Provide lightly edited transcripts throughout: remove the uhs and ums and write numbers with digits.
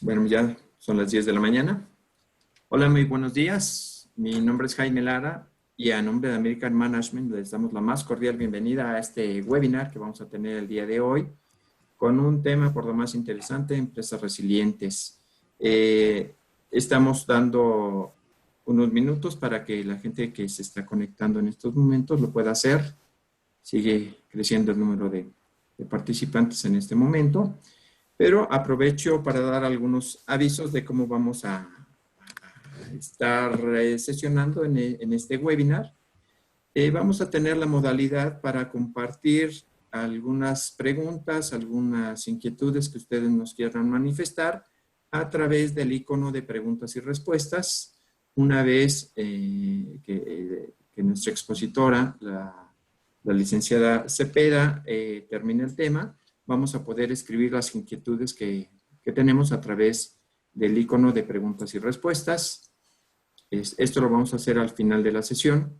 Bueno, ya son las 10 de la mañana. Hola, muy buenos días. Mi nombre es Jaime Lara y a nombre de American Management les damos la más cordial bienvenida a este webinar que vamos a tener el día de hoy con un tema por lo más interesante, empresas resilientes. Estamos dando unos minutos para que la gente que se está conectando en estos momentos lo pueda hacer. Sigue creciendo el número de participantes en este momento. Pero aprovecho para dar algunos avisos de cómo vamos a estar sesionando en este webinar. Vamos a tener la modalidad para compartir algunas preguntas, algunas inquietudes que ustedes nos quieran manifestar a través del icono de preguntas y respuestas. Una vez que nuestra expositora, la licenciada Cepeda, termine el tema, vamos a poder escribir las inquietudes que tenemos a través del icono de preguntas y respuestas. Esto lo vamos a hacer al final de la sesión.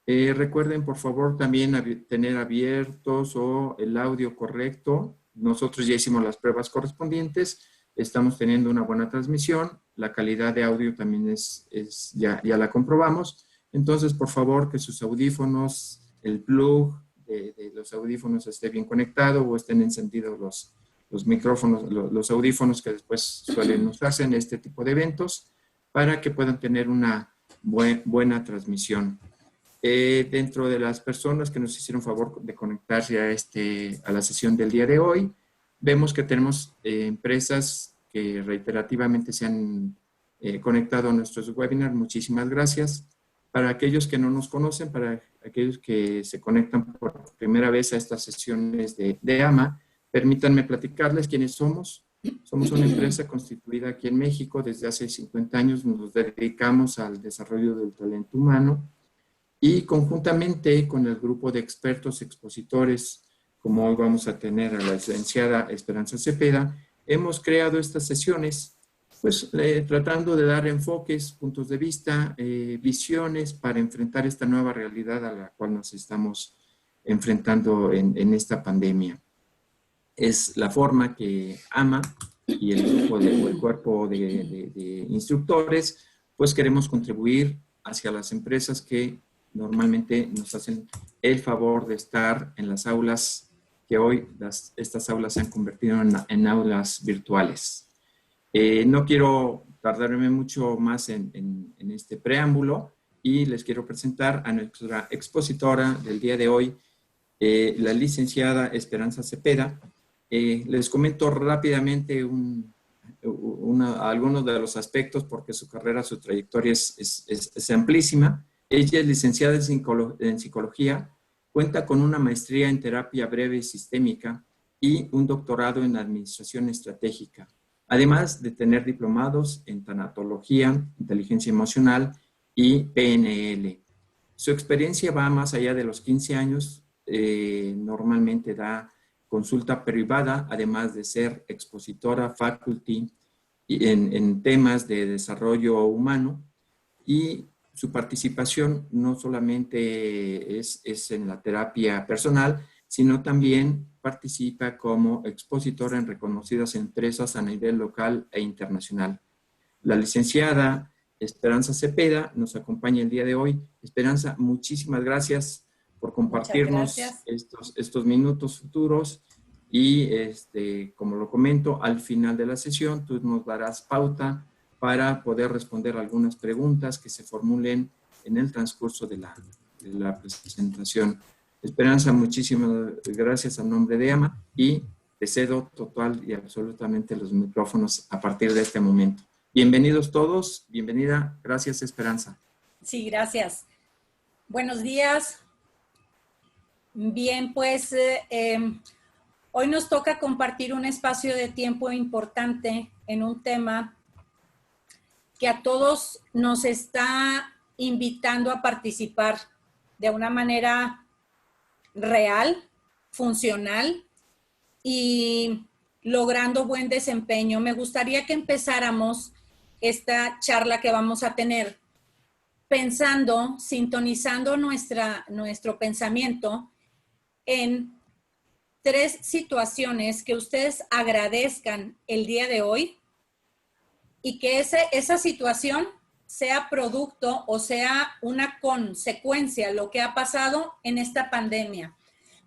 Recuerden, por favor, también tener abiertos o el audio correcto. Nosotros ya hicimos las pruebas correspondientes. Estamos teniendo una buena transmisión. La calidad de audio también ya la comprobamos. Entonces, por favor, que sus audífonos, el plug de los audífonos esté bien conectado o estén encendidos los micrófonos, los audífonos que después suelen usarse en este tipo de eventos para que puedan tener una buena transmisión. Dentro de las personas que nos hicieron favor de conectarse a la sesión del día de hoy, vemos que tenemos empresas que reiterativamente se han conectado a nuestros webinars. Muchísimas gracias. Para aquellos que no nos conocen, para aquellos que se conectan por primera vez a estas sesiones de AMA, permítanme platicarles quiénes somos. Somos una empresa constituida aquí en México desde hace 50 años. Nos dedicamos al desarrollo del talento humano y conjuntamente con el grupo de expertos expositores, como hoy vamos a tener a la licenciada Esperanza Cepeda, hemos creado estas sesiones pues tratando de dar enfoques, puntos de vista, visiones para enfrentar esta nueva realidad a la cual nos estamos enfrentando en esta pandemia. Es la forma que AMA y el grupo o el cuerpo de instructores, pues queremos contribuir hacia las empresas que normalmente nos hacen el favor de estar en las aulas, que hoy estas aulas se han convertido en aulas virtuales. No quiero tardarme mucho más en este preámbulo y les quiero presentar a nuestra expositora del día de hoy, la licenciada Esperanza Cepeda. Les comento rápidamente algunos de los aspectos porque su carrera, su trayectoria es amplísima. Ella es licenciada en psicología, cuenta con una maestría en terapia breve y sistémica y un doctorado en administración estratégica, además de tener diplomados en tanatología, inteligencia emocional y PNL. Su experiencia va más allá de los 15 años, normalmente da consulta privada, además de ser expositora faculty en temas de desarrollo humano, y su participación no solamente es en la terapia personal, sino también participa como expositora en reconocidas empresas a nivel local e internacional. La licenciada Esperanza Cepeda nos acompaña el día de hoy. Esperanza, muchísimas gracias por compartirnos estos minutos futuros y como lo comento, al final de la sesión tú nos darás pauta para poder responder algunas preguntas que se formulen en el transcurso de la presentación. Esperanza, muchísimas gracias a nombre de AMA y te cedo total y absolutamente los micrófonos a partir de este momento. Bienvenidos todos, bienvenida, gracias Esperanza. Sí, gracias. Buenos días. Bien, pues hoy nos toca compartir un espacio de tiempo importante en un tema que a todos nos está invitando a participar de una manera real, funcional y logrando buen desempeño. Me gustaría que empezáramos esta charla que vamos a tener pensando, sintonizando nuestro pensamiento en 3 situaciones que ustedes agradezcan el día de hoy y que esa situación sea producto o sea una consecuencia de lo que ha pasado en esta pandemia.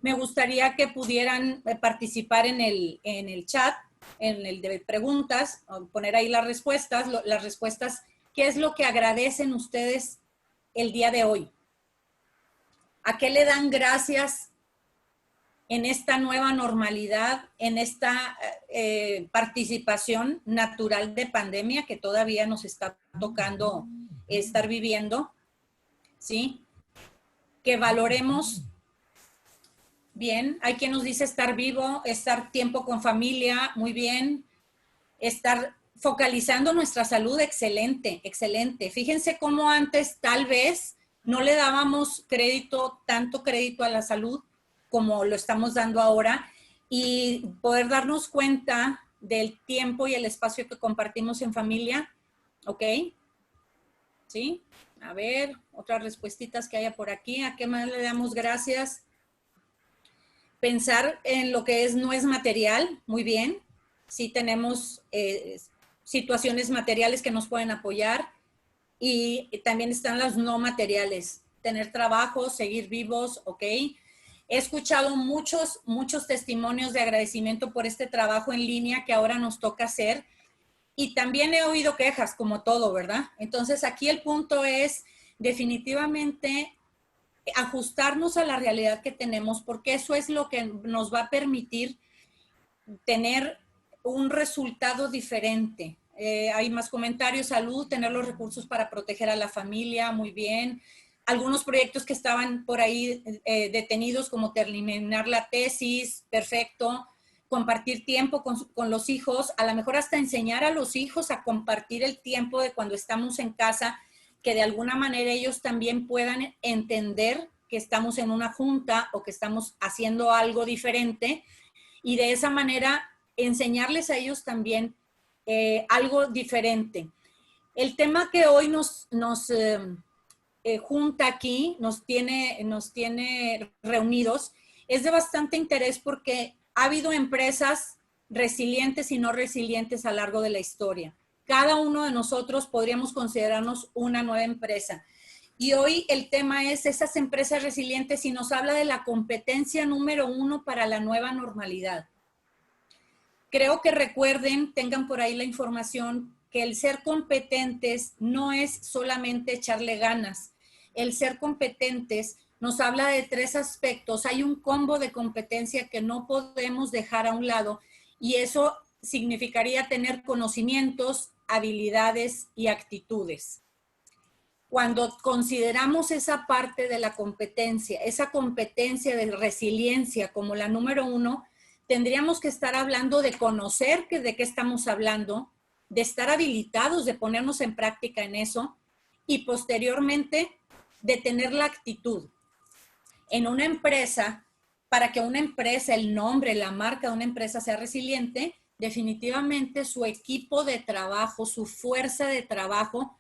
Me gustaría que pudieran participar en el chat, en el de preguntas, poner ahí las respuestas, ¿qué es lo que agradecen ustedes el día de hoy? ¿A qué le dan gracias en esta nueva normalidad, en esta participación natural de pandemia que todavía nos está tocando estar viviendo? ¿Sí? Que valoremos bien. Hay quien nos dice estar vivo, estar tiempo con familia, muy bien. Estar focalizando nuestra salud, excelente, excelente. Fíjense cómo antes tal vez no le dábamos tanto crédito a la salud como lo estamos dando ahora, y poder darnos cuenta del tiempo y el espacio que compartimos en familia, ¿ok? ¿Sí? A ver, otras respuestitas que haya por aquí. ¿A qué más le damos gracias? Pensar en lo que no es material, muy bien. Sí tenemos situaciones materiales que nos pueden apoyar, y también están las no materiales. Tener trabajo, seguir vivos, ¿ok? He escuchado muchos testimonios de agradecimiento por este trabajo en línea que ahora nos toca hacer, y también he oído quejas, como todo, ¿verdad? Entonces aquí el punto es definitivamente ajustarnos a la realidad que tenemos, porque eso es lo que nos va a permitir tener un resultado diferente. Hay más comentarios. Salud, tener los recursos para proteger a la familia, muy bien. Algunos proyectos que estaban por ahí detenidos, como terminar la tesis, perfecto. Compartir tiempo con los hijos, a lo mejor hasta enseñar a los hijos a compartir el tiempo de cuando estamos en casa, que de alguna manera ellos también puedan entender que estamos en una junta o que estamos haciendo algo diferente, y de esa manera enseñarles a ellos también algo diferente. El tema que hoy nos junta aquí, nos tiene reunidos, es de bastante interés porque ha habido empresas resilientes y no resilientes a lo largo de la historia. Cada uno de nosotros podríamos considerarnos una nueva empresa. Y hoy el tema es esas empresas resilientes, y nos habla de la competencia número 1 para la nueva normalidad. Creo que recuerden, tengan por ahí la información, que el ser competentes no es solamente echarle ganas. El ser competentes nos habla de 3 aspectos. Hay un combo de competencia que no podemos dejar a un lado, y eso significaría tener conocimientos, habilidades y actitudes. Cuando consideramos esa parte de la competencia, esa competencia de resiliencia como la número 1, tendríamos que estar hablando de conocer de qué estamos hablando, de estar habilitados, de ponernos en práctica en eso, y posteriormente de tener la actitud. En una empresa, para que una empresa, el nombre, la marca de una empresa sea resiliente, definitivamente su equipo de trabajo, su fuerza de trabajo,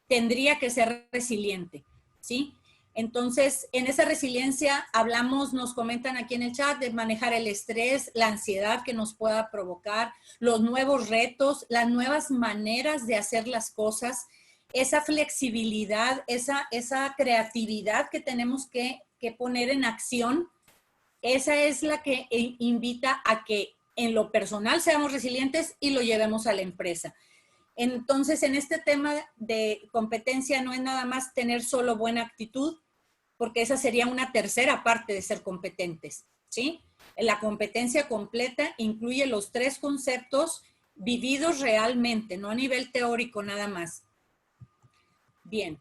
tendría que ser resiliente, ¿sí? Entonces, en esa resiliencia hablamos, nos comentan aquí en el chat, de manejar el estrés, la ansiedad que nos pueda provocar, los nuevos retos, las nuevas maneras de hacer las cosas, esa flexibilidad, esa creatividad que tenemos que poner en acción. Esa es la que invita a que en lo personal seamos resilientes y lo llevemos a la empresa. Entonces, en este tema de competencia no es nada más tener solo buena actitud, porque esa sería una tercera parte de ser competentes, ¿sí? La competencia completa incluye los 3 conceptos vividos realmente, no a nivel teórico nada más. Bien,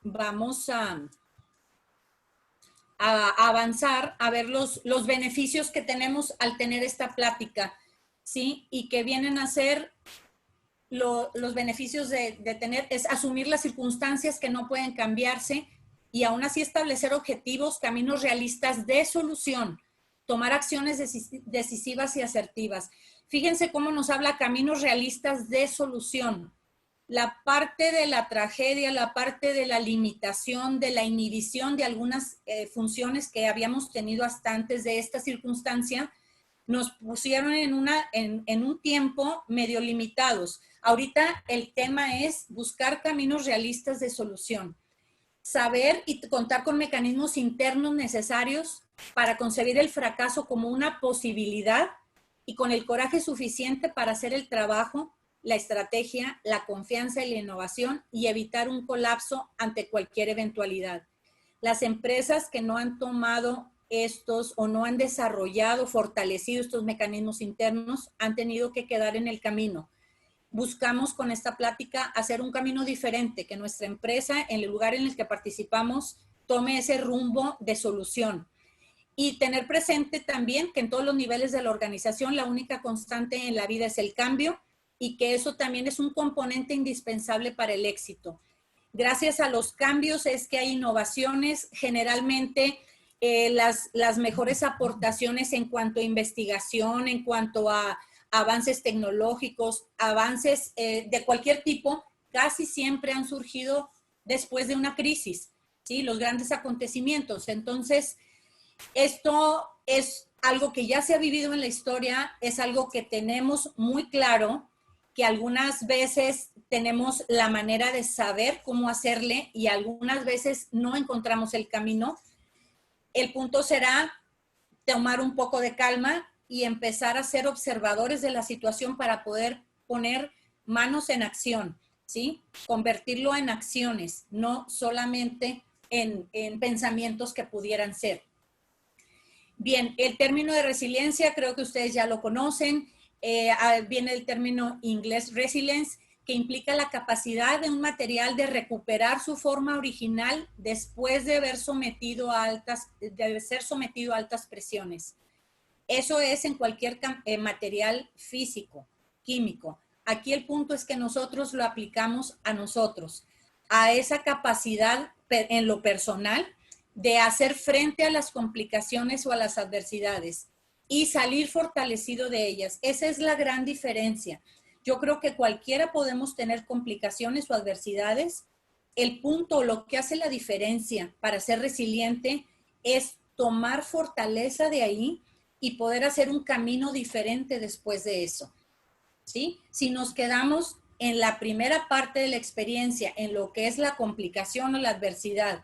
vamos a avanzar, a ver los beneficios que tenemos al tener esta plática, ¿sí? Y que vienen a ser los beneficios de tener, es asumir las circunstancias que no pueden cambiarse, y aún así establecer objetivos, caminos realistas de solución, tomar acciones decisivas y asertivas. Fíjense cómo nos habla caminos realistas de solución. La parte de la tragedia, la parte de la limitación, de la inhibición de algunas funciones que habíamos tenido hasta antes de esta circunstancia, nos pusieron en un tiempo medio limitados. Ahorita el tema es buscar caminos realistas de solución, saber y contar con mecanismos internos necesarios para concebir el fracaso como una posibilidad y con el coraje suficiente para hacer el trabajo, la estrategia, la confianza y la innovación y evitar un colapso ante cualquier eventualidad. Las empresas que no han tomado estos o no han desarrollado, fortalecido estos mecanismos internos, han tenido que quedar en el camino. Buscamos con esta plática hacer un camino diferente, que nuestra empresa, en el lugar en el que participamos, tome ese rumbo de solución. Y tener presente también que en todos los niveles de la organización la única constante en la vida es el cambio y que eso también es un componente indispensable para el éxito. Gracias a los cambios es que hay innovaciones, generalmente las mejores aportaciones en cuanto a investigación, en cuanto a avances tecnológicos, avances de cualquier tipo, casi siempre han surgido después de una crisis, ¿sí? Los grandes acontecimientos. Entonces, esto es algo que ya se ha vivido en la historia, es algo que tenemos muy claro, que algunas veces tenemos la manera de saber cómo hacerle y algunas veces no encontramos el camino. El punto será tomar un poco de calma y empezar a ser observadores de la situación para poder poner manos en acción, ¿sí? Convertirlo en acciones, no solamente en pensamientos que pudieran ser. Bien, el término de resiliencia creo que ustedes ya lo conocen. Viene el término inglés resilience, que implica la capacidad de un material de recuperar su forma original después de ser sometido a altas presiones. Eso es en cualquier material físico, químico. Aquí el punto es que nosotros lo aplicamos a nosotros, a esa capacidad en lo personal de hacer frente a las complicaciones o a las adversidades y salir fortalecido de ellas. Esa es la gran diferencia. Yo creo que cualquiera podemos tener complicaciones o adversidades. El punto, lo que hace la diferencia para ser resiliente es tomar fortaleza de ahí y poder hacer un camino diferente después de eso, ¿sí? Si nos quedamos en la primera parte de la experiencia, en lo que es la complicación o la adversidad,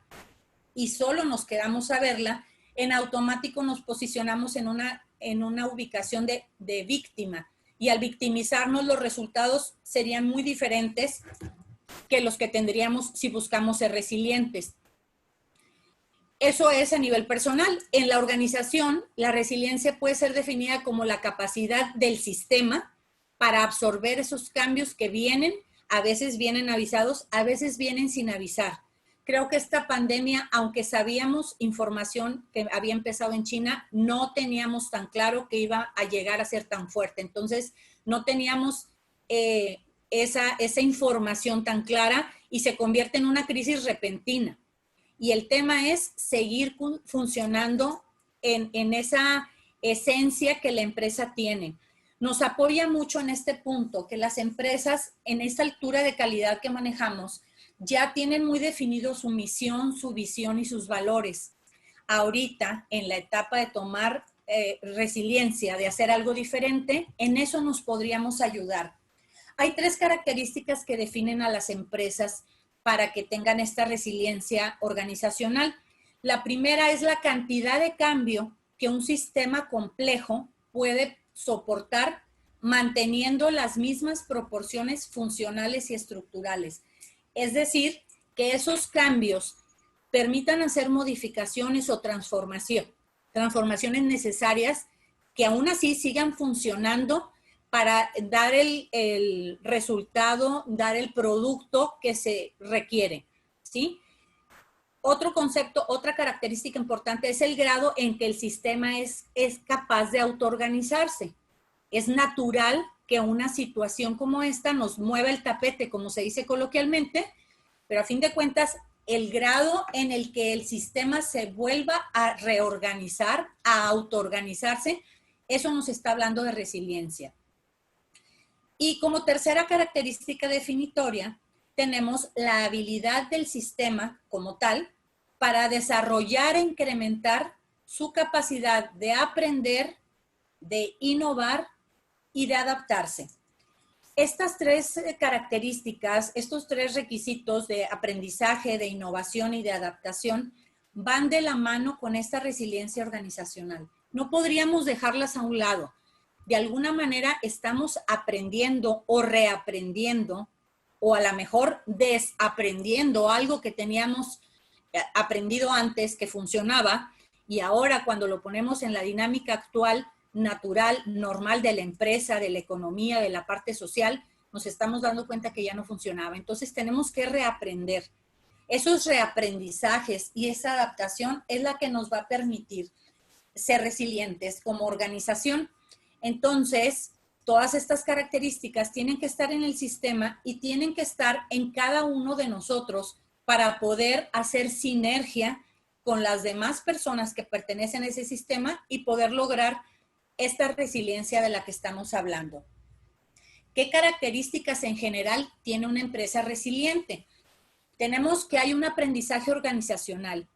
y solo nos quedamos a verla, en automático nos posicionamos en una ubicación de víctima. Y al victimizarnos, los resultados serían muy diferentes que los que tendríamos si buscamos ser resilientes. Eso es a nivel personal. En la organización, la resiliencia puede ser definida como la capacidad del sistema para absorber esos cambios que vienen, a veces vienen avisados, a veces vienen sin avisar. Creo que esta pandemia, aunque sabíamos información que había empezado en China, no teníamos tan claro que iba a llegar a ser tan fuerte. Entonces, no teníamos esa información tan clara y se convierte en una crisis repentina. Y el tema es seguir funcionando en esa esencia que la empresa tiene. Nos apoya mucho en este punto que las empresas, en esta altura de calidad que manejamos, ya tienen muy definido su misión, su visión y sus valores. Ahorita, en la etapa de tomar resiliencia, de hacer algo diferente, en eso nos podríamos ayudar. Hay 3 características que definen a las empresas para que tengan esta resiliencia organizacional. La primera es la cantidad de cambio que un sistema complejo puede soportar manteniendo las mismas proporciones funcionales y estructurales. Es decir, que esos cambios permitan hacer modificaciones o transformaciones necesarias que aún así sigan funcionando para dar el resultado, dar el producto que se requiere, ¿sí? Otro concepto, otra característica importante es el grado en que el sistema es capaz de autoorganizarse. Es natural que una situación como esta nos mueva el tapete, como se dice coloquialmente, pero a fin de cuentas, el grado en el que el sistema se vuelva a reorganizar, a autoorganizarse, eso nos está hablando de resiliencia. Y como tercera característica definitoria, tenemos la habilidad del sistema como tal para desarrollar e incrementar su capacidad de aprender, de innovar y de adaptarse. Estas tres características, estos tres requisitos de aprendizaje, de innovación y de adaptación van de la mano con esta resiliencia organizacional. No podríamos dejarlas a un lado. De alguna manera estamos aprendiendo o reaprendiendo o a lo mejor desaprendiendo algo que teníamos aprendido antes que funcionaba y ahora cuando lo ponemos en la dinámica actual, natural, normal de la empresa, de la economía, de la parte social, nos estamos dando cuenta que ya no funcionaba. Entonces tenemos que reaprender. Esos reaprendizajes y esa adaptación es la que nos va a permitir ser resilientes como organización. Entonces, todas estas características tienen que estar en el sistema y tienen que estar en cada uno de nosotros para poder hacer sinergia con las demás personas que pertenecen a ese sistema y poder lograr esta resiliencia de la que estamos hablando. ¿Qué características en general tiene una empresa resiliente? Tenemos que hay un aprendizaje organizacional.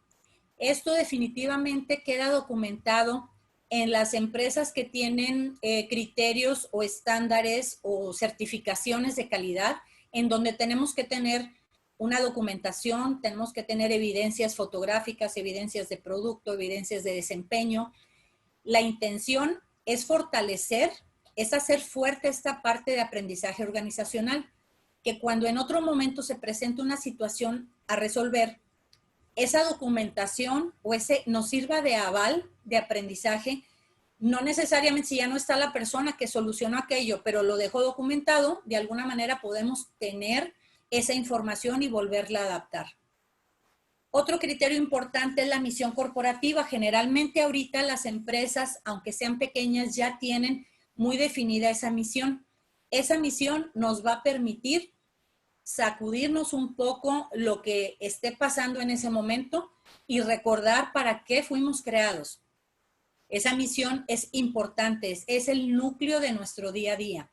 Esto definitivamente queda documentado en las empresas que tienen criterios o estándares o certificaciones de calidad, en donde tenemos que tener una documentación, tenemos que tener evidencias fotográficas, evidencias de producto, evidencias de desempeño. La intención es fortalecer, es hacer fuerte esta parte de aprendizaje organizacional, que cuando en otro momento se presenta una situación a resolver, esa documentación o ese nos sirva de aval de aprendizaje, no necesariamente si ya no está la persona que solucionó aquello, pero lo dejó documentado, de alguna manera podemos tener esa información y volverla a adaptar. Otro criterio importante es la misión corporativa. Generalmente ahorita las empresas, aunque sean pequeñas, ya tienen muy definida esa misión. Esa misión nos va a permitir sacudirnos un poco lo que esté pasando en ese momento y recordar para qué fuimos creados. Esa misión es importante, es el núcleo de nuestro día a día.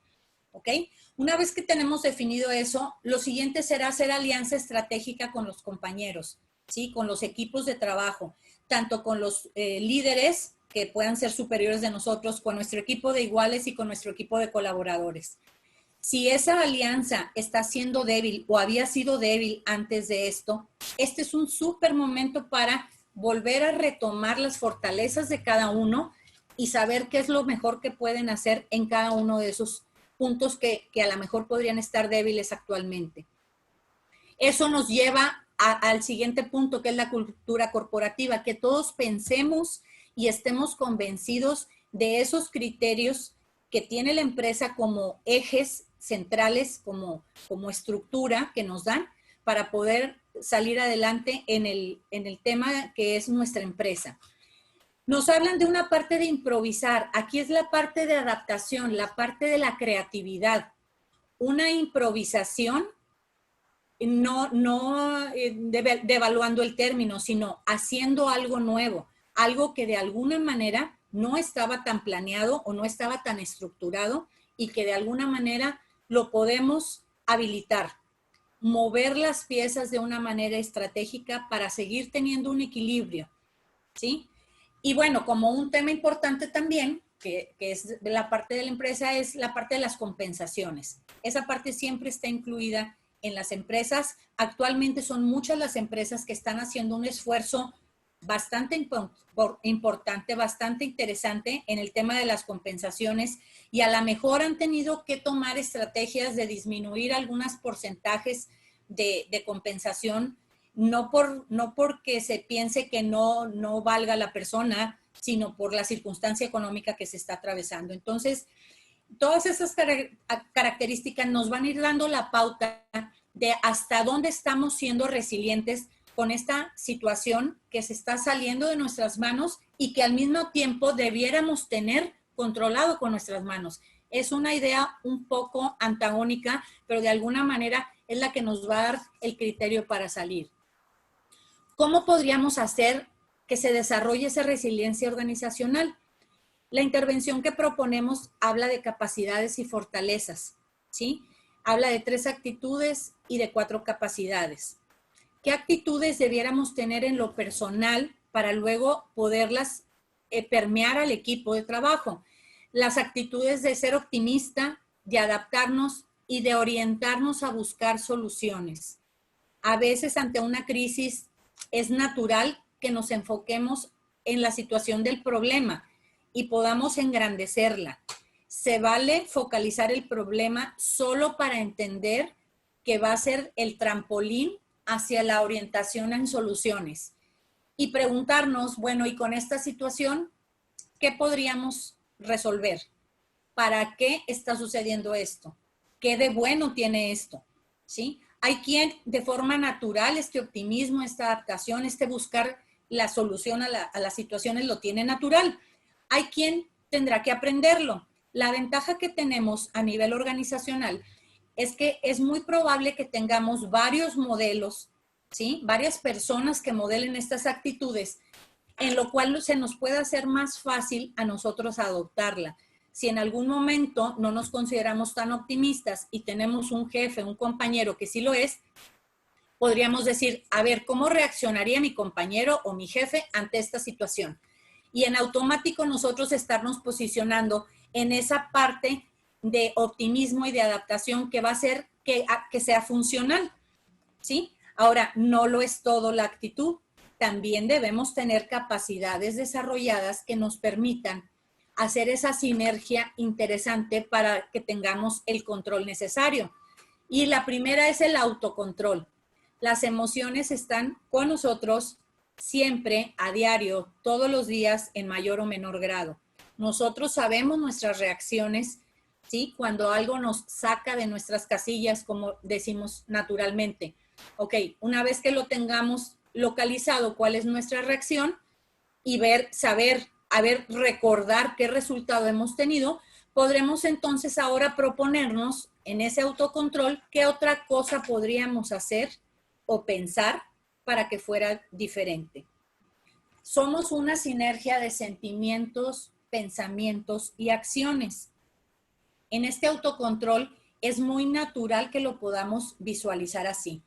¿Ok? Una vez que tenemos definido eso, lo siguiente será hacer alianza estratégica con los compañeros, ¿sí? Con los equipos de trabajo, tanto con los líderes que puedan ser superiores de nosotros, con nuestro equipo de iguales y con nuestro equipo de colaboradores. Si esa alianza está siendo débil o había sido débil antes de esto, este es un súper momento para volver a retomar las fortalezas de cada uno y saber qué es lo mejor que pueden hacer en cada uno de esos puntos que a lo mejor podrían estar débiles actualmente. Eso nos lleva al siguiente punto, que es la cultura corporativa, que todos pensemos y estemos convencidos de esos criterios que tiene la empresa como ejes centrales, como estructura que nos dan para poder salir adelante en el tema que es nuestra empresa. Nos hablan de una parte de improvisar. Aquí es la parte de adaptación, la parte de la creatividad. Una improvisación, no devaluando el término, sino haciendo algo nuevo, algo que de alguna manera no estaba tan planeado o no estaba tan estructurado y que de alguna manera lo podemos habilitar, mover las piezas de una manera estratégica para seguir teniendo un equilibrio, ¿sí? Y bueno, como un tema importante también, que es de la parte de la empresa, es la parte de las compensaciones. Esa parte siempre está incluida en las empresas. Actualmente son muchas las empresas que están haciendo un esfuerzo bastante importante, bastante interesante en el tema de las compensaciones y a lo mejor han tenido que tomar estrategias de disminuir algunos porcentajes de compensación, no porque se piense que no valga la persona, sino por la circunstancia económica que se está atravesando. Entonces, todas esas características nos van a ir dando la pauta de hasta dónde estamos siendo resilientes con esta situación que se está saliendo de nuestras manos y que al mismo tiempo debiéramos tener controlado con nuestras manos. Es una idea un poco antagónica, pero de alguna manera es la que nos va a dar el criterio para salir. ¿Cómo podríamos hacer que se desarrolle esa resiliencia organizacional? La intervención que proponemos habla de capacidades y fortalezas, ¿sí? Habla de 3 actitudes y de 4 capacidades. ¿Qué actitudes debiéramos tener en lo personal para luego poderlas permear al equipo de trabajo? las actitudes de ser optimista, de adaptarnos y de orientarnos a buscar soluciones. A veces ante una crisis es natural que nos enfoquemos en la situación del problema y podamos engrandecerla. Se vale focalizar el problema solo para entender que va a ser el trampolín hacia la orientación en soluciones. Y preguntarnos, bueno, y con esta situación, ¿qué podríamos resolver? ¿Para qué está sucediendo esto? ¿Qué de bueno tiene esto? ¿Sí? Hay quien de forma natural este optimismo, esta adaptación, este buscar la solución a las situaciones lo tiene natural. Hay quien tendrá que aprenderlo. La ventaja que tenemos a nivel organizacional es que es muy probable que tengamos varios modelos, ¿sí? Varias personas que modelen estas actitudes, en lo cual se nos puede hacer más fácil a nosotros adoptarla. Si en algún momento no nos consideramos tan optimistas y tenemos un jefe, un compañero que sí lo es, podríamos decir, a ver, ¿cómo reaccionaría mi compañero o mi jefe ante esta situación? Y en automático nosotros estarnos posicionando en esa parte de optimismo y de adaptación que va a hacer que sea funcional, ¿sí? Ahora, no lo es todo la actitud. También debemos tener capacidades desarrolladas que nos permitan hacer esa sinergia interesante para que tengamos el control necesario. Y la primera es el autocontrol. Las emociones están con nosotros siempre, a diario, todos los días, en mayor o menor grado. Nosotros sabemos nuestras reacciones, ¿sí? Cuando algo nos saca de nuestras casillas, como decimos naturalmente. Ok, una vez que lo tengamos localizado, cuál es nuestra reacción y recordar qué resultado hemos tenido, podremos entonces ahora proponernos en ese autocontrol qué otra cosa podríamos hacer o pensar para que fuera diferente. Somos una sinergia de sentimientos, pensamientos y acciones. En este autocontrol es muy natural que lo podamos visualizar así.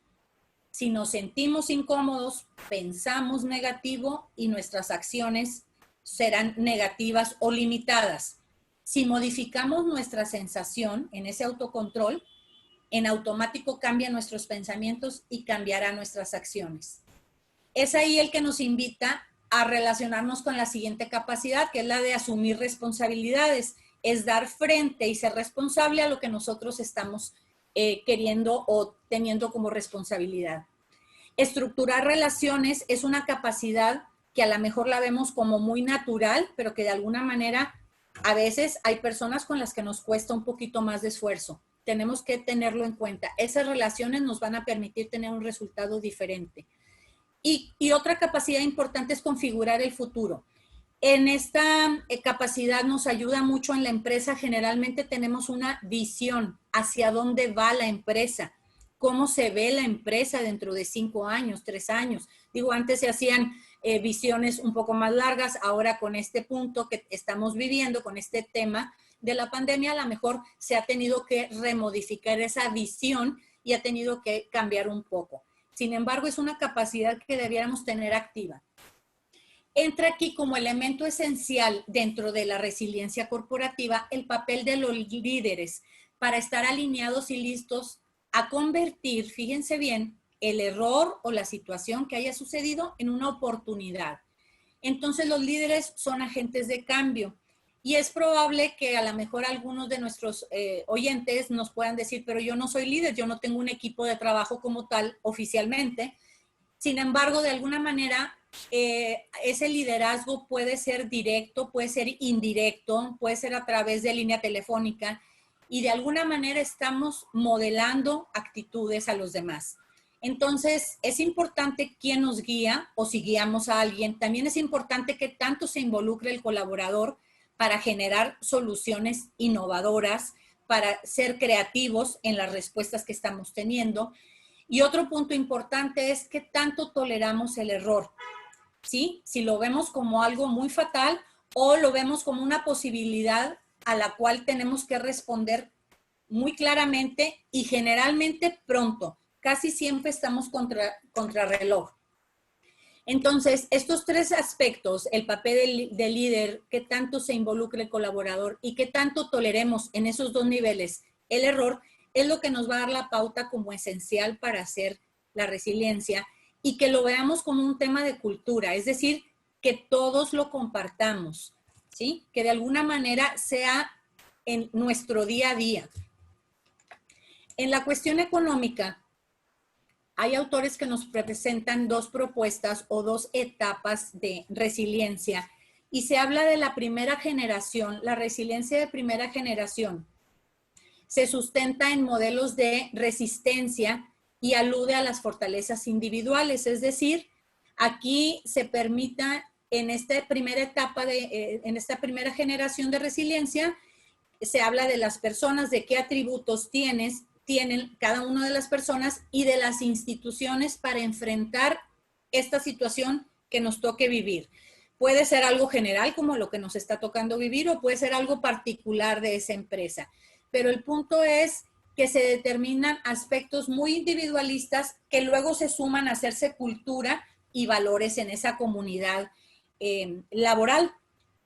Si nos sentimos incómodos, pensamos negativo y nuestras acciones serán negativas o limitadas. Si modificamos nuestra sensación en ese autocontrol, en automático cambian nuestros pensamientos y cambiarán nuestras acciones. Es ahí el que nos invita a relacionarnos con la siguiente capacidad, que es la de asumir responsabilidades, es dar frente y ser responsable a lo que nosotros estamos queriendo o teniendo como responsabilidad. Estructurar relaciones es una capacidad que a lo mejor la vemos como muy natural, pero que de alguna manera a veces hay personas con las que nos cuesta un poquito más de esfuerzo. Tenemos que tenerlo en cuenta. Esas relaciones nos van a permitir tener un resultado diferente. Y otra capacidad importante es configurar el futuro. En esta capacidad nos ayuda mucho en la empresa. Generalmente tenemos una visión hacia dónde va la empresa, cómo se ve la empresa dentro de 5 años, 3 años. Digo, antes se hacían visiones un poco más largas, ahora con este punto que estamos viviendo, con este tema de la pandemia, a lo mejor se ha tenido que remodificar esa visión y ha tenido que cambiar un poco. Sin embargo, es una capacidad que debiéramos tener activa. Entra aquí como elemento esencial dentro de la resiliencia corporativa el papel de los líderes para estar alineados y listos a convertir, fíjense bien, el error o la situación que haya sucedido en una oportunidad. Entonces los líderes son agentes de cambio y es probable que a lo mejor algunos de nuestros oyentes nos puedan decir, pero yo no soy líder, yo no tengo un equipo de trabajo como tal oficialmente. Sin embargo, de alguna manera, ese liderazgo puede ser directo, puede ser indirecto, puede ser a través de línea telefónica y de alguna manera estamos modelando actitudes a los demás. Entonces, es importante quién nos guía o si guiamos a alguien. También es importante que tanto se involucre el colaborador para generar soluciones innovadoras, para ser creativos en las respuestas que estamos teniendo. Y otro punto importante es que tanto toleramos el error, ¿sí? Si lo vemos como algo muy fatal o lo vemos como una posibilidad a la cual tenemos que responder muy claramente y generalmente pronto. Casi siempre estamos contra reloj. Entonces, estos tres aspectos, el papel del líder, qué tanto se involucre el colaborador y qué tanto toleremos en esos dos niveles el error, es lo que nos va a dar la pauta como esencial para hacer la resiliencia y que lo veamos como un tema de cultura, es decir, que todos lo compartamos, ¿sí? Que de alguna manera sea en nuestro día a día. En la cuestión económica, hay autores que nos presentan dos propuestas o dos etapas de resiliencia y se habla de la primera generación, la resiliencia de primera generación. Se sustenta en modelos de resistencia y alude a las fortalezas individuales, es decir, aquí se permita en esta primera etapa, en esta primera generación de resiliencia, se habla de las personas, de qué atributos tienen cada una de las personas y de las instituciones para enfrentar esta situación que nos toque vivir. Puede ser algo general como lo que nos está tocando vivir o puede ser algo particular de esa empresa. Pero el punto es que se determinan aspectos muy individualistas que luego se suman a hacerse cultura y valores en esa comunidad laboral,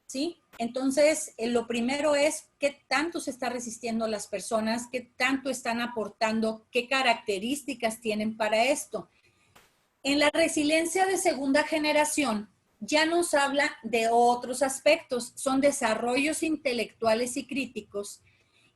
¿sí? Entonces, lo primero es qué tanto se está resistiendo las personas, qué tanto están aportando, qué características tienen para esto. En la resiliencia de segunda generación ya nos habla de otros aspectos, son desarrollos intelectuales y críticos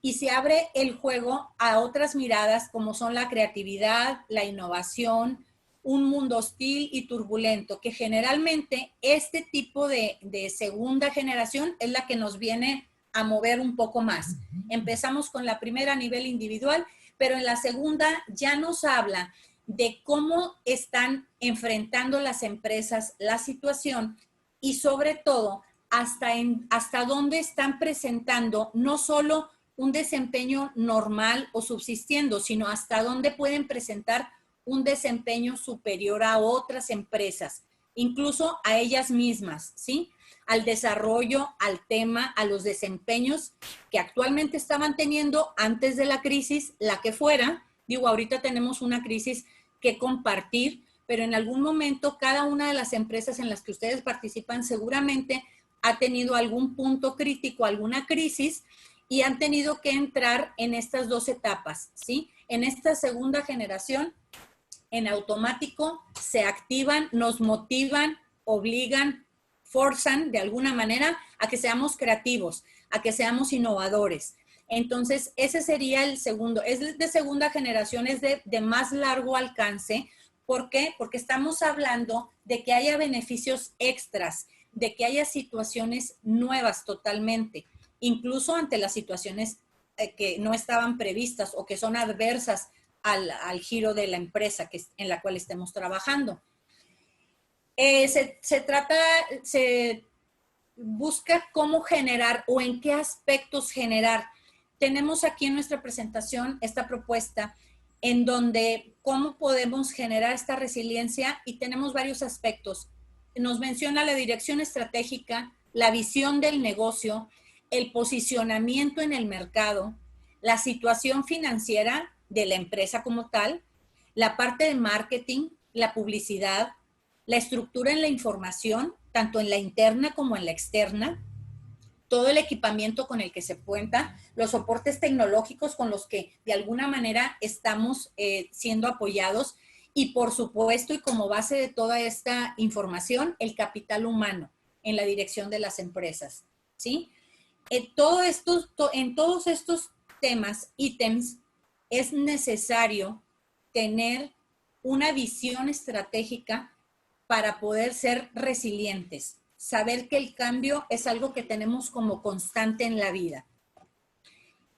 y se abre el juego a otras miradas como son la creatividad, la innovación, un mundo hostil y turbulento, que generalmente este tipo de segunda generación es la que nos viene a mover un poco más. Empezamos con la primera a nivel individual, pero en la segunda ya nos habla de cómo están enfrentando las empresas la situación y sobre todo hasta dónde están presentando no solo un desempeño normal o subsistiendo, sino hasta dónde pueden presentar un desempeño superior a otras empresas, incluso a ellas mismas, ¿sí? Al desarrollo, al tema, a los desempeños que actualmente estaban teniendo antes de la crisis, la que fuera. Digo, ahorita tenemos una crisis que compartir, pero en algún momento cada una de las empresas en las que ustedes participan seguramente ha tenido algún punto crítico, alguna crisis, y han tenido que entrar en estas dos etapas, ¿sí? En esta segunda generación, en automático, se activan, nos motivan, obligan, forzan de alguna manera a que seamos creativos, a que seamos innovadores. Entonces, ese sería el segundo. Es de segunda generación, es de más largo alcance. ¿Por qué? Porque estamos hablando de que haya beneficios extras, de que haya situaciones nuevas totalmente, incluso ante las situaciones que no estaban previstas o que son adversas al giro de la empresa en la cual estemos trabajando. Se busca cómo generar o en qué aspectos generar. Tenemos aquí en nuestra presentación esta propuesta en donde cómo podemos generar esta resiliencia y tenemos varios aspectos. Nos menciona la dirección estratégica, la visión del negocio, el posicionamiento en el mercado, la situación financiera de la empresa como tal, la parte de marketing, la publicidad, la estructura en la información, tanto en la interna como en la externa, todo el equipamiento con el que se cuenta, los soportes tecnológicos con los que de alguna manera estamos siendo apoyados y por supuesto y como base de toda esta información, el capital humano en la dirección de las empresas, ¿sí? En todos estos temas, ítems, es necesario tener una visión estratégica para poder ser resilientes, saber que el cambio es algo que tenemos como constante en la vida.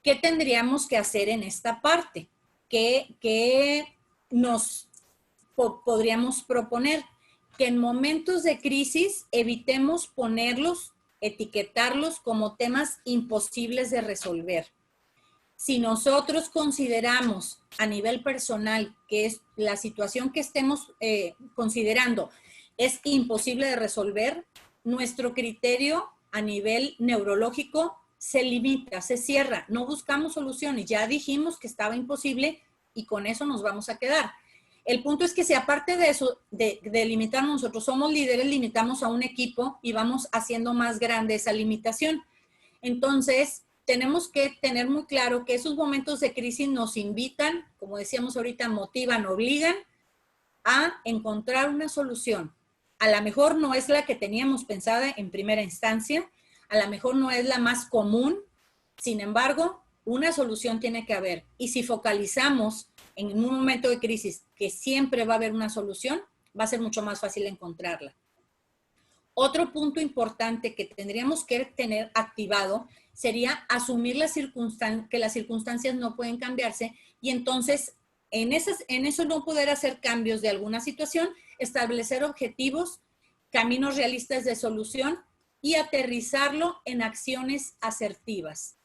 ¿Qué tendríamos que hacer en esta parte? ¿Qué nos podríamos proponer? Que en momentos de crisis evitemos ponerlos, etiquetarlos como temas imposibles de resolver. Si nosotros consideramos a nivel personal que es la situación que estemos considerando es imposible de resolver, nuestro criterio a nivel neurológico se limita, se cierra, no buscamos soluciones, ya dijimos que estaba imposible y con eso nos vamos a quedar. El punto es que si aparte de eso, de limitar nosotros somos líderes, limitamos a un equipo y vamos haciendo más grande esa limitación. Entonces, tenemos que tener muy claro que esos momentos de crisis nos invitan, como decíamos ahorita, motivan, obligan a encontrar una solución. A lo mejor no es la que teníamos pensada en primera instancia, a lo mejor no es la más común, sin embargo, una solución tiene que haber. Y si focalizamos en un momento de crisis que siempre va a haber una solución, va a ser mucho más fácil encontrarla. Otro punto importante que tendríamos que tener activado sería asumir que las circunstancias no pueden cambiarse y entonces en eso no poder hacer cambios de alguna situación, establecer objetivos, caminos realistas de solución y aterrizarlo en acciones asertivas.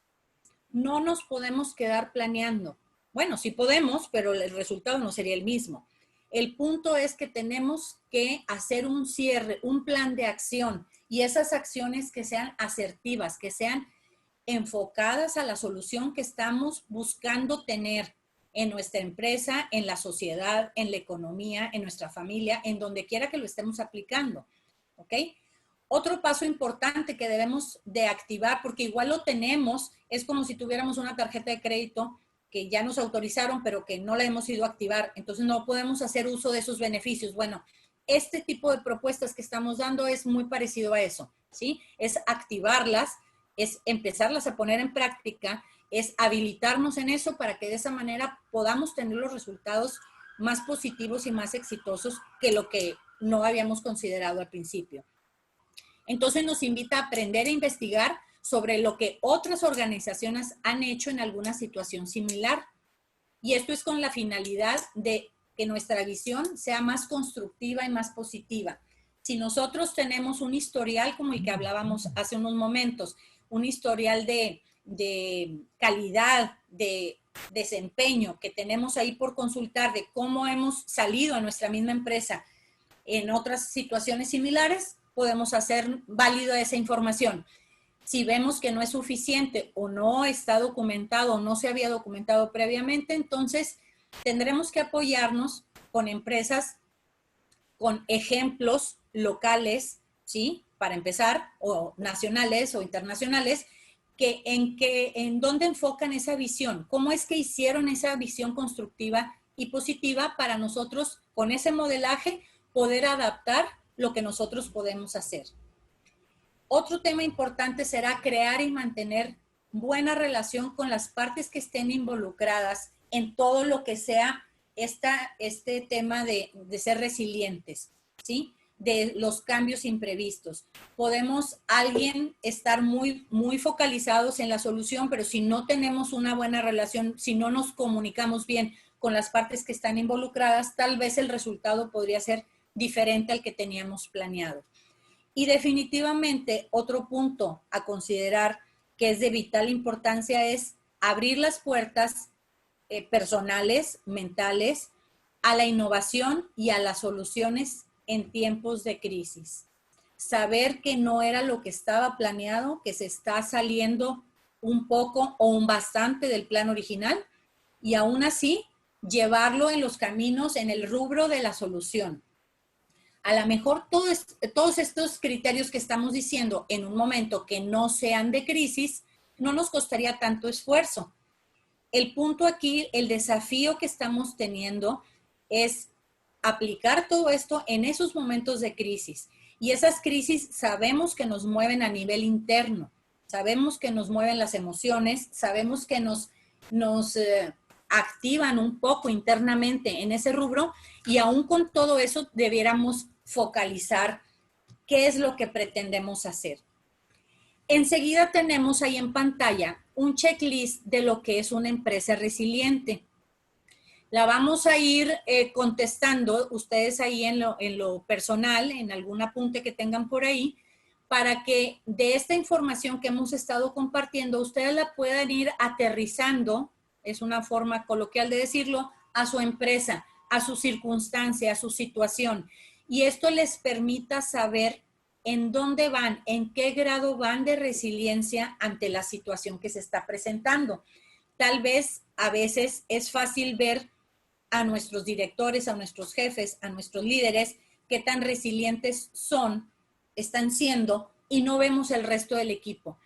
No nos podemos quedar planeando. Bueno, sí podemos, pero el resultado no sería el mismo. El punto es que tenemos que hacer un cierre, un plan de acción y esas acciones que sean asertivas, que sean enfocadas a la solución que estamos buscando tener en nuestra empresa, en la sociedad, en la economía, en nuestra familia, en donde quiera que lo estemos aplicando. ¿Ok? Otro paso importante que debemos de activar, porque igual lo tenemos, es como si tuviéramos una tarjeta de crédito que ya nos autorizaron, pero que no la hemos ido a activar. Entonces no podemos hacer uso de esos beneficios. Bueno, este tipo de propuestas que estamos dando es muy parecido a eso, ¿sí? Es activarlas, es empezarlas a poner en práctica, es habilitarnos en eso para que de esa manera podamos tener los resultados más positivos y más exitosos que lo que no habíamos considerado al principio. Entonces nos invita a aprender e investigar sobre lo que otras organizaciones han hecho en alguna situación similar. Y esto es con la finalidad de que nuestra visión sea más constructiva y más positiva. Si nosotros tenemos un historial como el que hablábamos hace unos momentos, un historial de calidad, de desempeño que tenemos ahí por consultar de cómo hemos salido a nuestra misma empresa en otras situaciones similares, podemos hacer válida esa información. Si vemos que no es suficiente o no está documentado o no se había documentado previamente, entonces tendremos que apoyarnos con empresas, con ejemplos locales, ¿sí? Para empezar, o nacionales o internacionales, en dónde enfocan esa visión, cómo es que hicieron esa visión constructiva y positiva para nosotros, con ese modelaje, poder adaptar lo que nosotros podemos hacer. Otro tema importante será crear y mantener buena relación con las partes que estén involucradas en todo lo que sea este tema de ser resilientes, ¿sí? De los cambios imprevistos. Podemos estar muy focalizados en la solución, pero si no tenemos una buena relación, si no nos comunicamos bien con las partes que están involucradas, tal vez el resultado podría ser diferente al que teníamos planeado. Y definitivamente otro punto a considerar que es de vital importancia es abrir las puertas personales, mentales, a la innovación y a las soluciones en tiempos de crisis. Saber que no era lo que estaba planeado, que se está saliendo un poco o un bastante del plan original y aún así llevarlo en los caminos, en el rubro de la solución. A lo mejor todos estos criterios que estamos diciendo en un momento que no sean de crisis, no nos costaría tanto esfuerzo. El punto aquí, el desafío que estamos teniendo es aplicar todo esto en esos momentos de crisis. Y esas crisis sabemos que nos mueven a nivel interno, sabemos que nos mueven las emociones, sabemos que nos activan un poco internamente en ese rubro y aún con todo eso debiéramos focalizar qué es lo que pretendemos hacer. Enseguida tenemos ahí en pantalla un checklist de lo que es una empresa resiliente. La vamos a ir contestando ustedes ahí en lo personal, en algún apunte que tengan por ahí, para que de esta información que hemos estado compartiendo, ustedes la puedan ir aterrizando, es una forma coloquial de decirlo, a su empresa, a su circunstancia, a su situación. Y esto les permita saber en dónde van, en qué grado van de resiliencia ante la situación que se está presentando. Tal vez a veces es fácil ver a nuestros directores, a nuestros jefes, a nuestros líderes, qué tan resilientes están siendo, y no vemos el resto del equipo.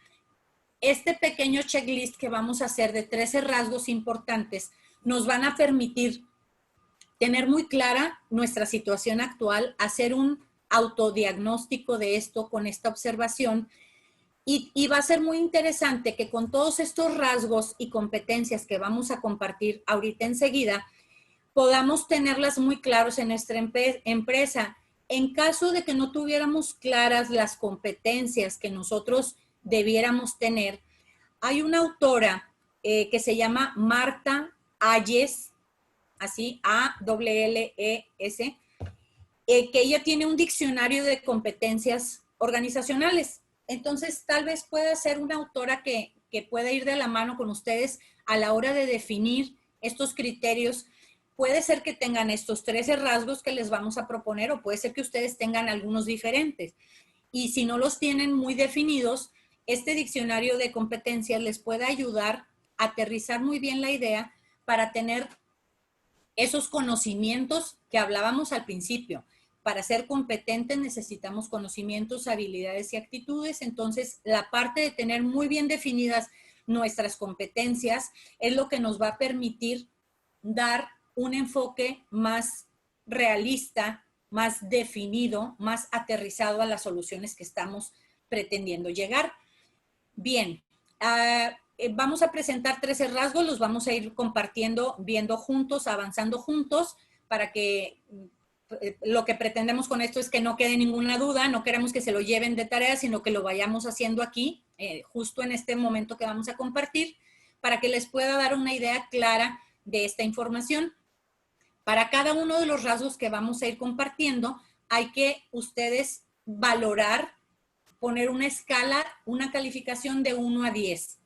Este pequeño checklist que vamos a hacer de 13 rasgos importantes nos van a permitir tener muy clara nuestra situación actual, hacer un autodiagnóstico de esto con esta observación, y va a ser muy interesante que con todos estos rasgos y competencias que vamos a compartir ahorita enseguida, podamos tenerlas muy claros en nuestra empresa. En caso de que no tuviéramos claras las competencias que nosotros debiéramos tener, hay una autora que se llama Marta Alles, así, A-L-L-E-S, que ella tiene un diccionario de competencias organizacionales. Entonces, tal vez pueda ser una autora que pueda ir de la mano con ustedes a la hora de definir estos criterios. Puede ser que tengan estos 13 rasgos que les vamos a proponer, o puede ser que ustedes tengan algunos diferentes. Y si no los tienen muy definidos, este diccionario de competencias les puede ayudar a aterrizar muy bien la idea para tener esos conocimientos que hablábamos al principio. Para ser competentes necesitamos conocimientos, habilidades y actitudes. Entonces, la parte de tener muy bien definidas nuestras competencias es lo que nos va a permitir dar un enfoque más realista, más definido, más aterrizado a las soluciones que estamos pretendiendo llegar. Bien, vamos a presentar 13 rasgos, los vamos a ir compartiendo, viendo juntos, avanzando juntos, para que lo que pretendemos con esto es que no quede ninguna duda, no queremos que se lo lleven de tarea, sino que lo vayamos haciendo aquí, justo en este momento que vamos a compartir, para que les pueda dar una idea clara de esta información. Para cada uno de los rasgos que vamos a ir compartiendo, hay que ustedes valorar, poner una escala, una calificación de 1 a 10.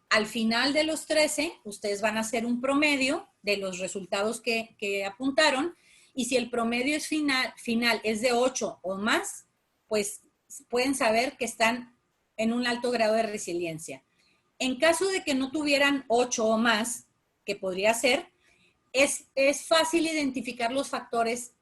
Al final de los 13, ustedes van a hacer un promedio de los resultados que apuntaron, y si el promedio es final es de 8 o más, pues pueden saber que están en un alto grado de resiliencia. En caso de que no tuvieran 8 o más, que podría ser, es fácil identificar los factores,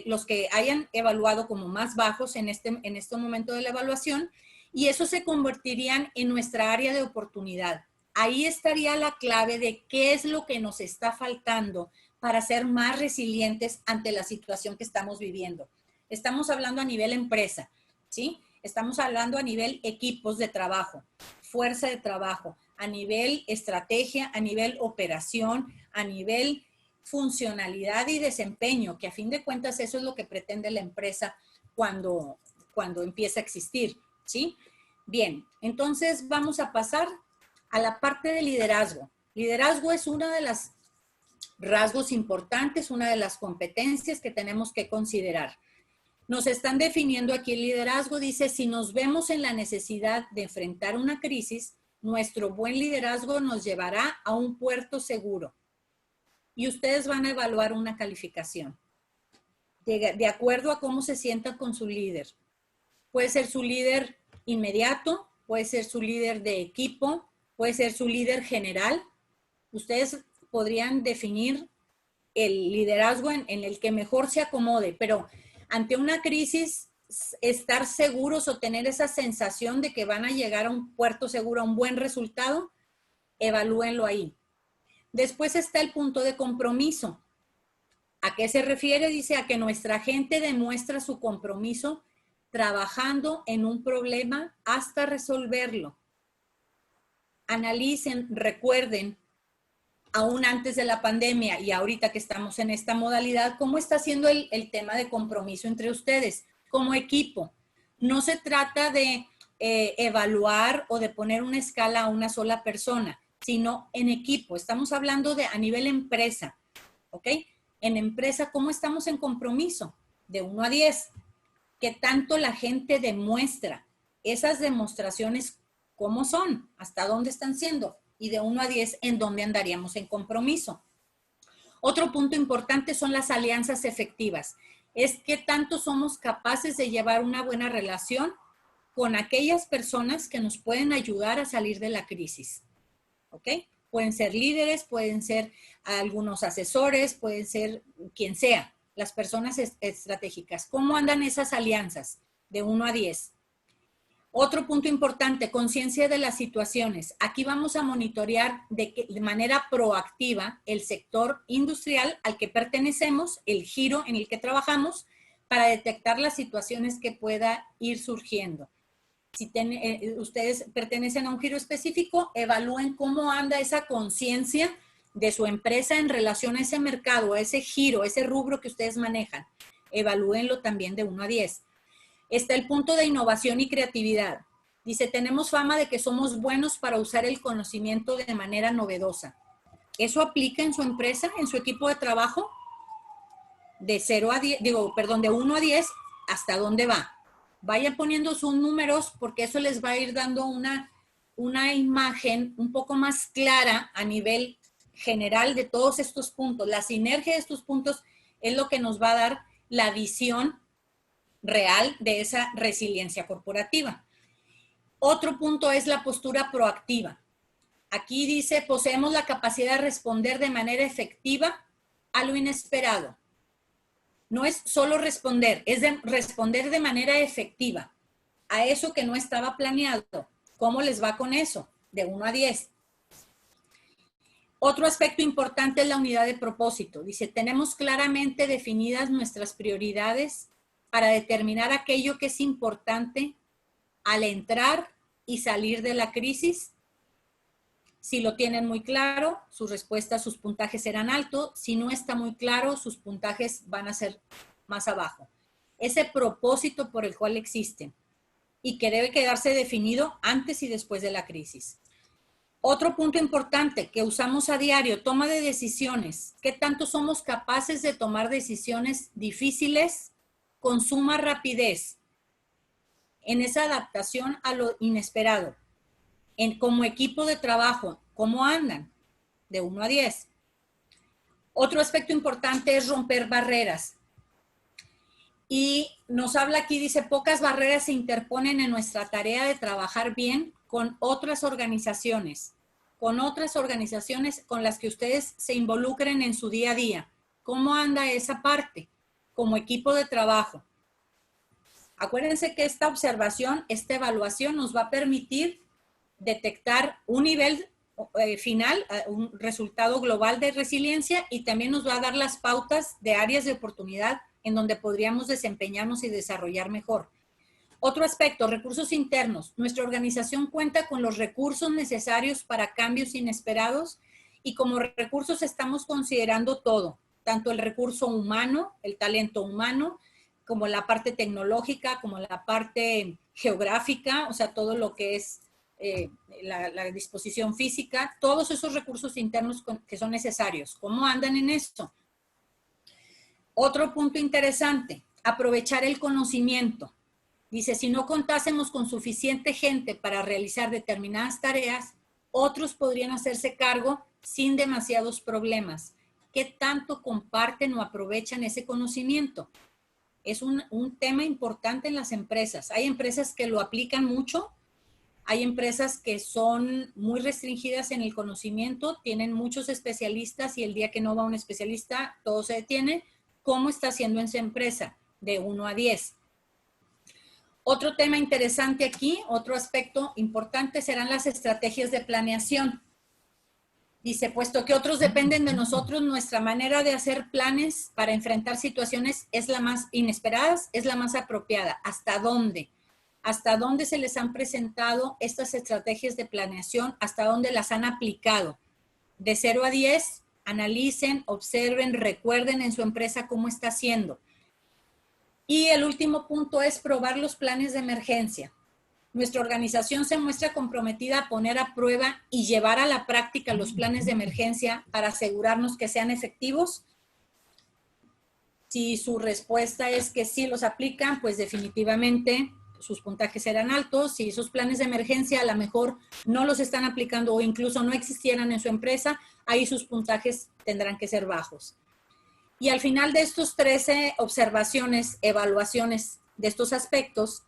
los que hayan evaluado como más bajos en este momento de la evaluación, y eso se convertirían en nuestra área de oportunidad. Ahí estaría la clave de qué es lo que nos está faltando para ser más resilientes ante la situación que estamos viviendo. Estamos hablando a nivel empresa, ¿sí? Estamos hablando a nivel equipos de trabajo, fuerza de trabajo, a nivel estrategia, a nivel operación, a nivel funcionalidad y desempeño, que a fin de cuentas eso es lo que pretende la empresa cuando empieza a existir, ¿sí? Bien, entonces vamos a pasar a la parte de liderazgo. Liderazgo es una de las rasgos importantes, una de las competencias que tenemos que considerar. Nos están definiendo aquí el liderazgo. Dice, si nos vemos en la necesidad de enfrentar una crisis, nuestro buen liderazgo nos llevará a un puerto seguro. Y ustedes van a evaluar una calificación de acuerdo a cómo se sientan con su líder. Puede ser su líder inmediato, puede ser su líder de equipo, puede ser su líder general. Ustedes podrían definir el liderazgo en el que mejor se acomode, pero ante una crisis, estar seguros o tener esa sensación de que van a llegar a un puerto seguro, a un buen resultado, evalúenlo ahí. Después está el punto de compromiso. ¿A qué se refiere? Dice a que nuestra gente demuestra su compromiso trabajando en un problema hasta resolverlo. Analicen, recuerden, aún antes de la pandemia y ahorita que estamos en esta modalidad, cómo está siendo el tema de compromiso entre ustedes como equipo. No se trata de evaluar o de poner una escala a una sola persona, sino en equipo. Estamos hablando de a nivel empresa, ¿ok? En empresa, ¿cómo estamos en compromiso? De 1 a 10. ¿Qué tanto la gente demuestra? Esas demostraciones, ¿cómo son? ¿Hasta dónde están siendo? Y de 1 a 10, ¿en dónde andaríamos en compromiso? Otro punto importante son las alianzas efectivas. Es qué tanto somos capaces de llevar una buena relación con aquellas personas que nos pueden ayudar a salir de la crisis. ¿Ok? Pueden ser líderes, pueden ser algunos asesores, pueden ser quien sea, las personas estratégicas. ¿Cómo andan esas alianzas de 1 a 10? Otro punto importante, conciencia de las situaciones. Aquí vamos a monitorear de manera proactiva el sector industrial al que pertenecemos, el giro en el que trabajamos, para detectar las situaciones que pueda ir surgiendo. Si ustedes pertenecen a un giro específico, evalúen cómo anda esa conciencia de su empresa en relación a ese mercado, a ese giro, ese rubro que ustedes manejan. Evalúenlo también de 1 a 10. Está el punto de innovación y creatividad. Dice, tenemos fama de que somos buenos para usar el conocimiento de manera novedosa. ¿Eso aplica en su empresa, en su equipo de trabajo? De 0 a 10, de 1 a 10, ¿hasta dónde va? Vayan poniendo sus números porque eso les va a ir dando una imagen un poco más clara a nivel general de todos estos puntos. La sinergia de estos puntos es lo que nos va a dar la visión real de esa resiliencia corporativa. Otro punto es la postura proactiva. Aquí dice, poseemos la capacidad de responder de manera efectiva a lo inesperado. No es solo responder, es responder de manera efectiva a eso que no estaba planeado. ¿Cómo les va con eso? De 1 a 10. Otro aspecto importante es la unidad de propósito. Dice, tenemos claramente definidas nuestras prioridades para determinar aquello que es importante al entrar y salir de la crisis. Si lo tienen muy claro, sus respuestas, sus puntajes serán altos. Si no está muy claro, sus puntajes van a ser más abajo. Ese propósito por el cual existen y que debe quedarse definido antes y después de la crisis. Otro punto importante que usamos a diario, toma de decisiones. ¿Qué tanto somos capaces de tomar decisiones difíciles con suma rapidez en esa adaptación a lo inesperado? Como equipo de trabajo, ¿cómo andan? De 1 a 10. Otro aspecto importante es romper barreras. Y nos habla aquí, dice, pocas barreras se interponen en nuestra tarea de trabajar bien con otras organizaciones con las que ustedes se involucren en su día a día. ¿Cómo anda esa parte? Como equipo de trabajo. Acuérdense que esta observación, esta evaluación nos va a permitir detectar un nivel final, un resultado global de resiliencia y también nos va a dar las pautas de áreas de oportunidad en donde podríamos desempeñarnos y desarrollar mejor. Otro aspecto, recursos internos. Nuestra organización cuenta con los recursos necesarios para cambios inesperados y como recursos estamos considerando todo, tanto el recurso humano, el talento humano, como la parte tecnológica, como la parte geográfica, o sea, todo lo que es la disposición física, todos esos recursos internos que son necesarios. ¿Cómo andan en esto? Otro punto interesante, aprovechar el conocimiento. Dice, si no contásemos con suficiente gente para realizar determinadas tareas, otros podrían hacerse cargo sin demasiados problemas. ¿Qué tanto comparten o aprovechan ese conocimiento? Es un tema importante en las empresas. Hay empresas que lo aplican mucho, hay empresas que son muy restringidas en el conocimiento, tienen muchos especialistas y el día que no va un especialista, todo se detiene. ¿Cómo está haciendo en su empresa? De 1 a 10. Otro tema interesante aquí, otro aspecto importante serán las estrategias de planeación. Dice, puesto que otros dependen de nosotros, nuestra manera de hacer planes para enfrentar situaciones es la más inesperadas, es la más apropiada. ¿Hasta dónde? ¿Hasta dónde se les han presentado estas estrategias de planeación? ¿Hasta dónde las han aplicado? De 0 a 10, analicen, observen, recuerden en su empresa cómo está haciendo. Y el último punto es probar los planes de emergencia. Nuestra organización se muestra comprometida a poner a prueba y llevar a la práctica los planes de emergencia para asegurarnos que sean efectivos. Si su respuesta es que sí los aplican, pues definitivamente sus puntajes serán altos. Si esos planes de emergencia a lo mejor no los están aplicando o incluso no existieran en su empresa, ahí sus puntajes tendrán que ser bajos. Y al final de estos 13 observaciones, evaluaciones de estos aspectos,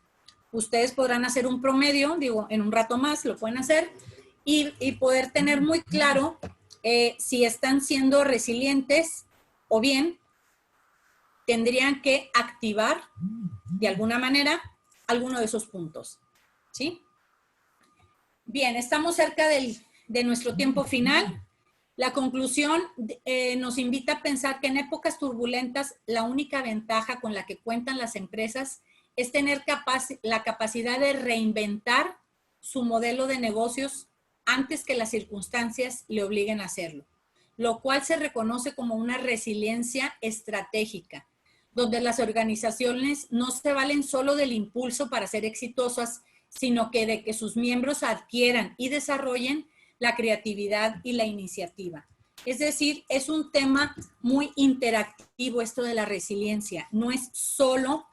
ustedes podrán hacer un promedio, digo, en un rato más lo pueden hacer, y poder tener muy claro si están siendo resilientes o bien tendrían que activar de alguna manera alguno de esos puntos, ¿sí? Bien, estamos cerca de nuestro tiempo final. La conclusión nos invita a pensar que en épocas turbulentas la única ventaja con la que cuentan las empresas es tener la capacidad de reinventar su modelo de negocios antes que las circunstancias le obliguen a hacerlo, lo cual se reconoce como una resiliencia estratégica, donde las organizaciones no se valen solo del impulso para ser exitosas, sino que de que sus miembros adquieran y desarrollen la creatividad y la iniciativa. Es decir, es un tema muy interactivo esto de la resiliencia. No es solo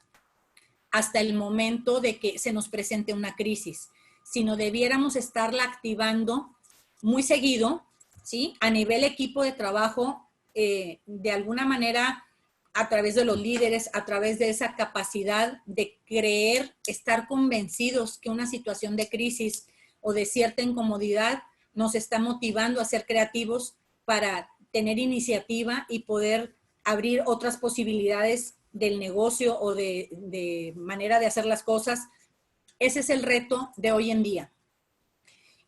hasta el momento de que se nos presente una crisis, sino debiéramos estarla activando muy seguido, ¿sí? A nivel equipo de trabajo, de alguna manera, a través de los líderes, a través de esa capacidad de creer, estar convencidos que una situación de crisis o de cierta incomodidad nos está motivando a ser creativos para tener iniciativa y poder abrir otras posibilidades del negocio o de manera de hacer las cosas. Ese es el reto de hoy en día.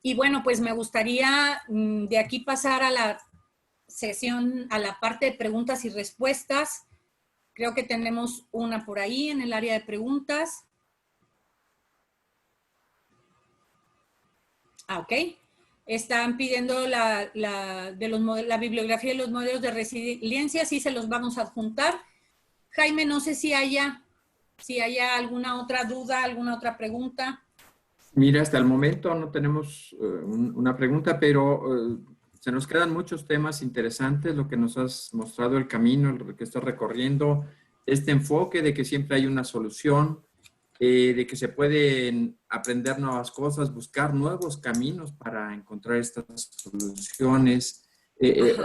Y bueno, pues me gustaría de aquí pasar a la sesión, a la parte de preguntas y respuestas. Creo que tenemos una por ahí en el área de preguntas. Ok. Están pidiendo la bibliografía de los modelos de resiliencia, sí se los vamos a adjuntar. Jaime, no sé si haya alguna otra duda, alguna otra pregunta. Mira, hasta el momento no tenemos una pregunta, pero se nos quedan muchos temas interesantes, lo que nos has mostrado, el camino, lo que estás recorriendo, este enfoque de que siempre hay una solución, de que se pueden aprender nuevas cosas, buscar nuevos caminos para encontrar estas soluciones.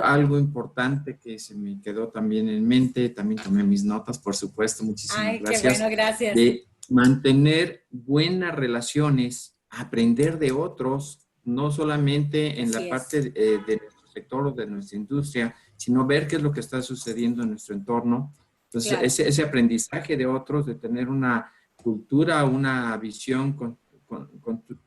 Algo importante que se me quedó también en mente, también tomé mis notas, por supuesto, muchísimas gracias. Qué bueno, gracias. De mantener buenas relaciones, aprender de otros, no solamente en la parte de nuestro sector o de nuestra industria, sino ver qué es lo que está sucediendo en nuestro entorno. Entonces, claro, ese aprendizaje de otros, de tener una cultura, una visión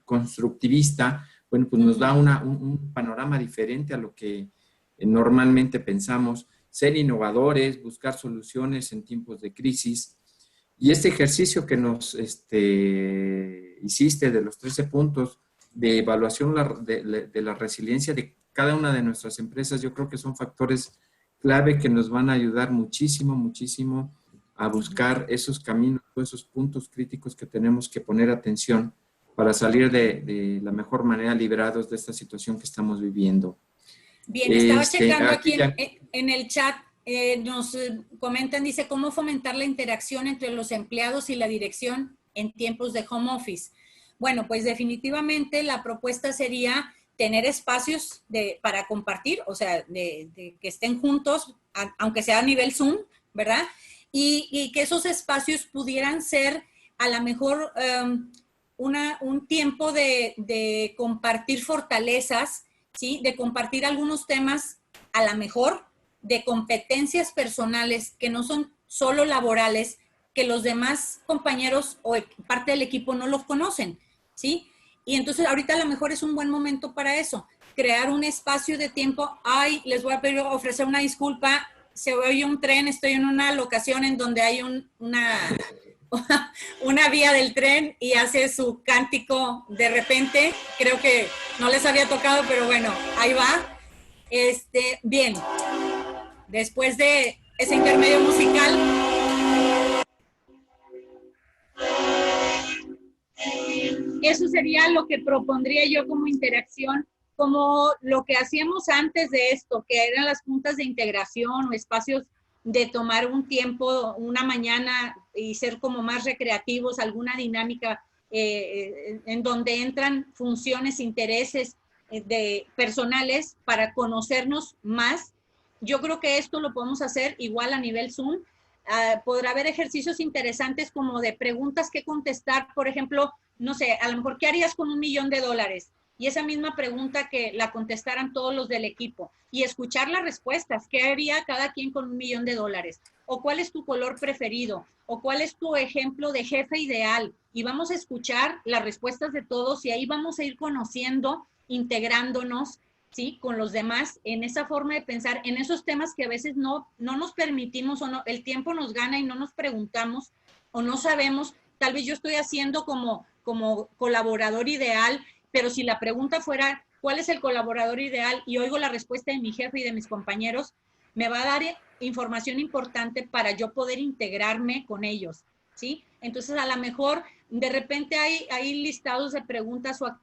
constructivista, bueno, pues nos da un panorama diferente a lo que normalmente pensamos. Ser innovadores, buscar soluciones en tiempos de crisis. Y este ejercicio que nos hiciste de los 13 puntos de evaluación de la resiliencia de cada una de nuestras empresas, yo creo que son factores clave que nos van a ayudar muchísimo, muchísimo a buscar esos caminos, esos puntos críticos que tenemos que poner atención para salir de la mejor manera liberados de esta situación que estamos viviendo. Bien, estaba checando aquí en el chat, nos comentan, dice, ¿cómo fomentar la interacción entre los empleados y la dirección en tiempos de home office? Bueno, pues definitivamente la propuesta sería tener espacios para compartir, o sea, de que estén juntos, aunque sea a nivel Zoom, ¿verdad? Y que esos espacios pudieran ser a lo mejor un tiempo de compartir fortalezas, ¿sí? De compartir algunos temas a lo mejor de competencias personales que no son solo laborales, que los demás compañeros o parte del equipo no los conocen, ¿sí? Y entonces ahorita a lo mejor es un buen momento para eso, crear un espacio de tiempo. Ay, les voy a pedir, ofrecer una disculpa, se oye un tren, estoy en una locación en donde hay una vía del tren y hace su cántico de repente, creo que no les había tocado, pero bueno, ahí va. Bien, después de ese intermedio musical, eso sería lo que propondría yo como interacción, como lo que hacíamos antes de esto, que eran las juntas de integración o espacios de tomar un tiempo, una mañana y ser como más recreativos, alguna dinámica en donde entran funciones, intereses personales para conocernos más. Yo creo que esto lo podemos hacer igual a nivel Zoom. Podrá haber ejercicios interesantes como de preguntas que contestar, por ejemplo, no sé, a lo mejor, ¿qué harías con $1 millón? y esa misma pregunta que la contestaran todos los del equipo y escuchar las respuestas. ¿Qué haría cada quien con $1,000,000? ¿O cuál es tu color preferido? ¿O cuál es tu ejemplo de jefe ideal? Y vamos a escuchar las respuestas de todos y ahí vamos a ir conociendo, integrándonos, ¿sí? Con los demás en esa forma de pensar, en esos temas que a veces no nos permitimos o no, el tiempo nos gana y no nos preguntamos o no sabemos. Tal vez yo estoy haciendo como colaborador ideal, pero si la pregunta fuera, ¿cuál es el colaborador ideal? Y oigo la respuesta de mi jefe y de mis compañeros, me va a dar información importante para yo poder integrarme con ellos, ¿sí? Entonces, a lo mejor, de repente hay listados de preguntas o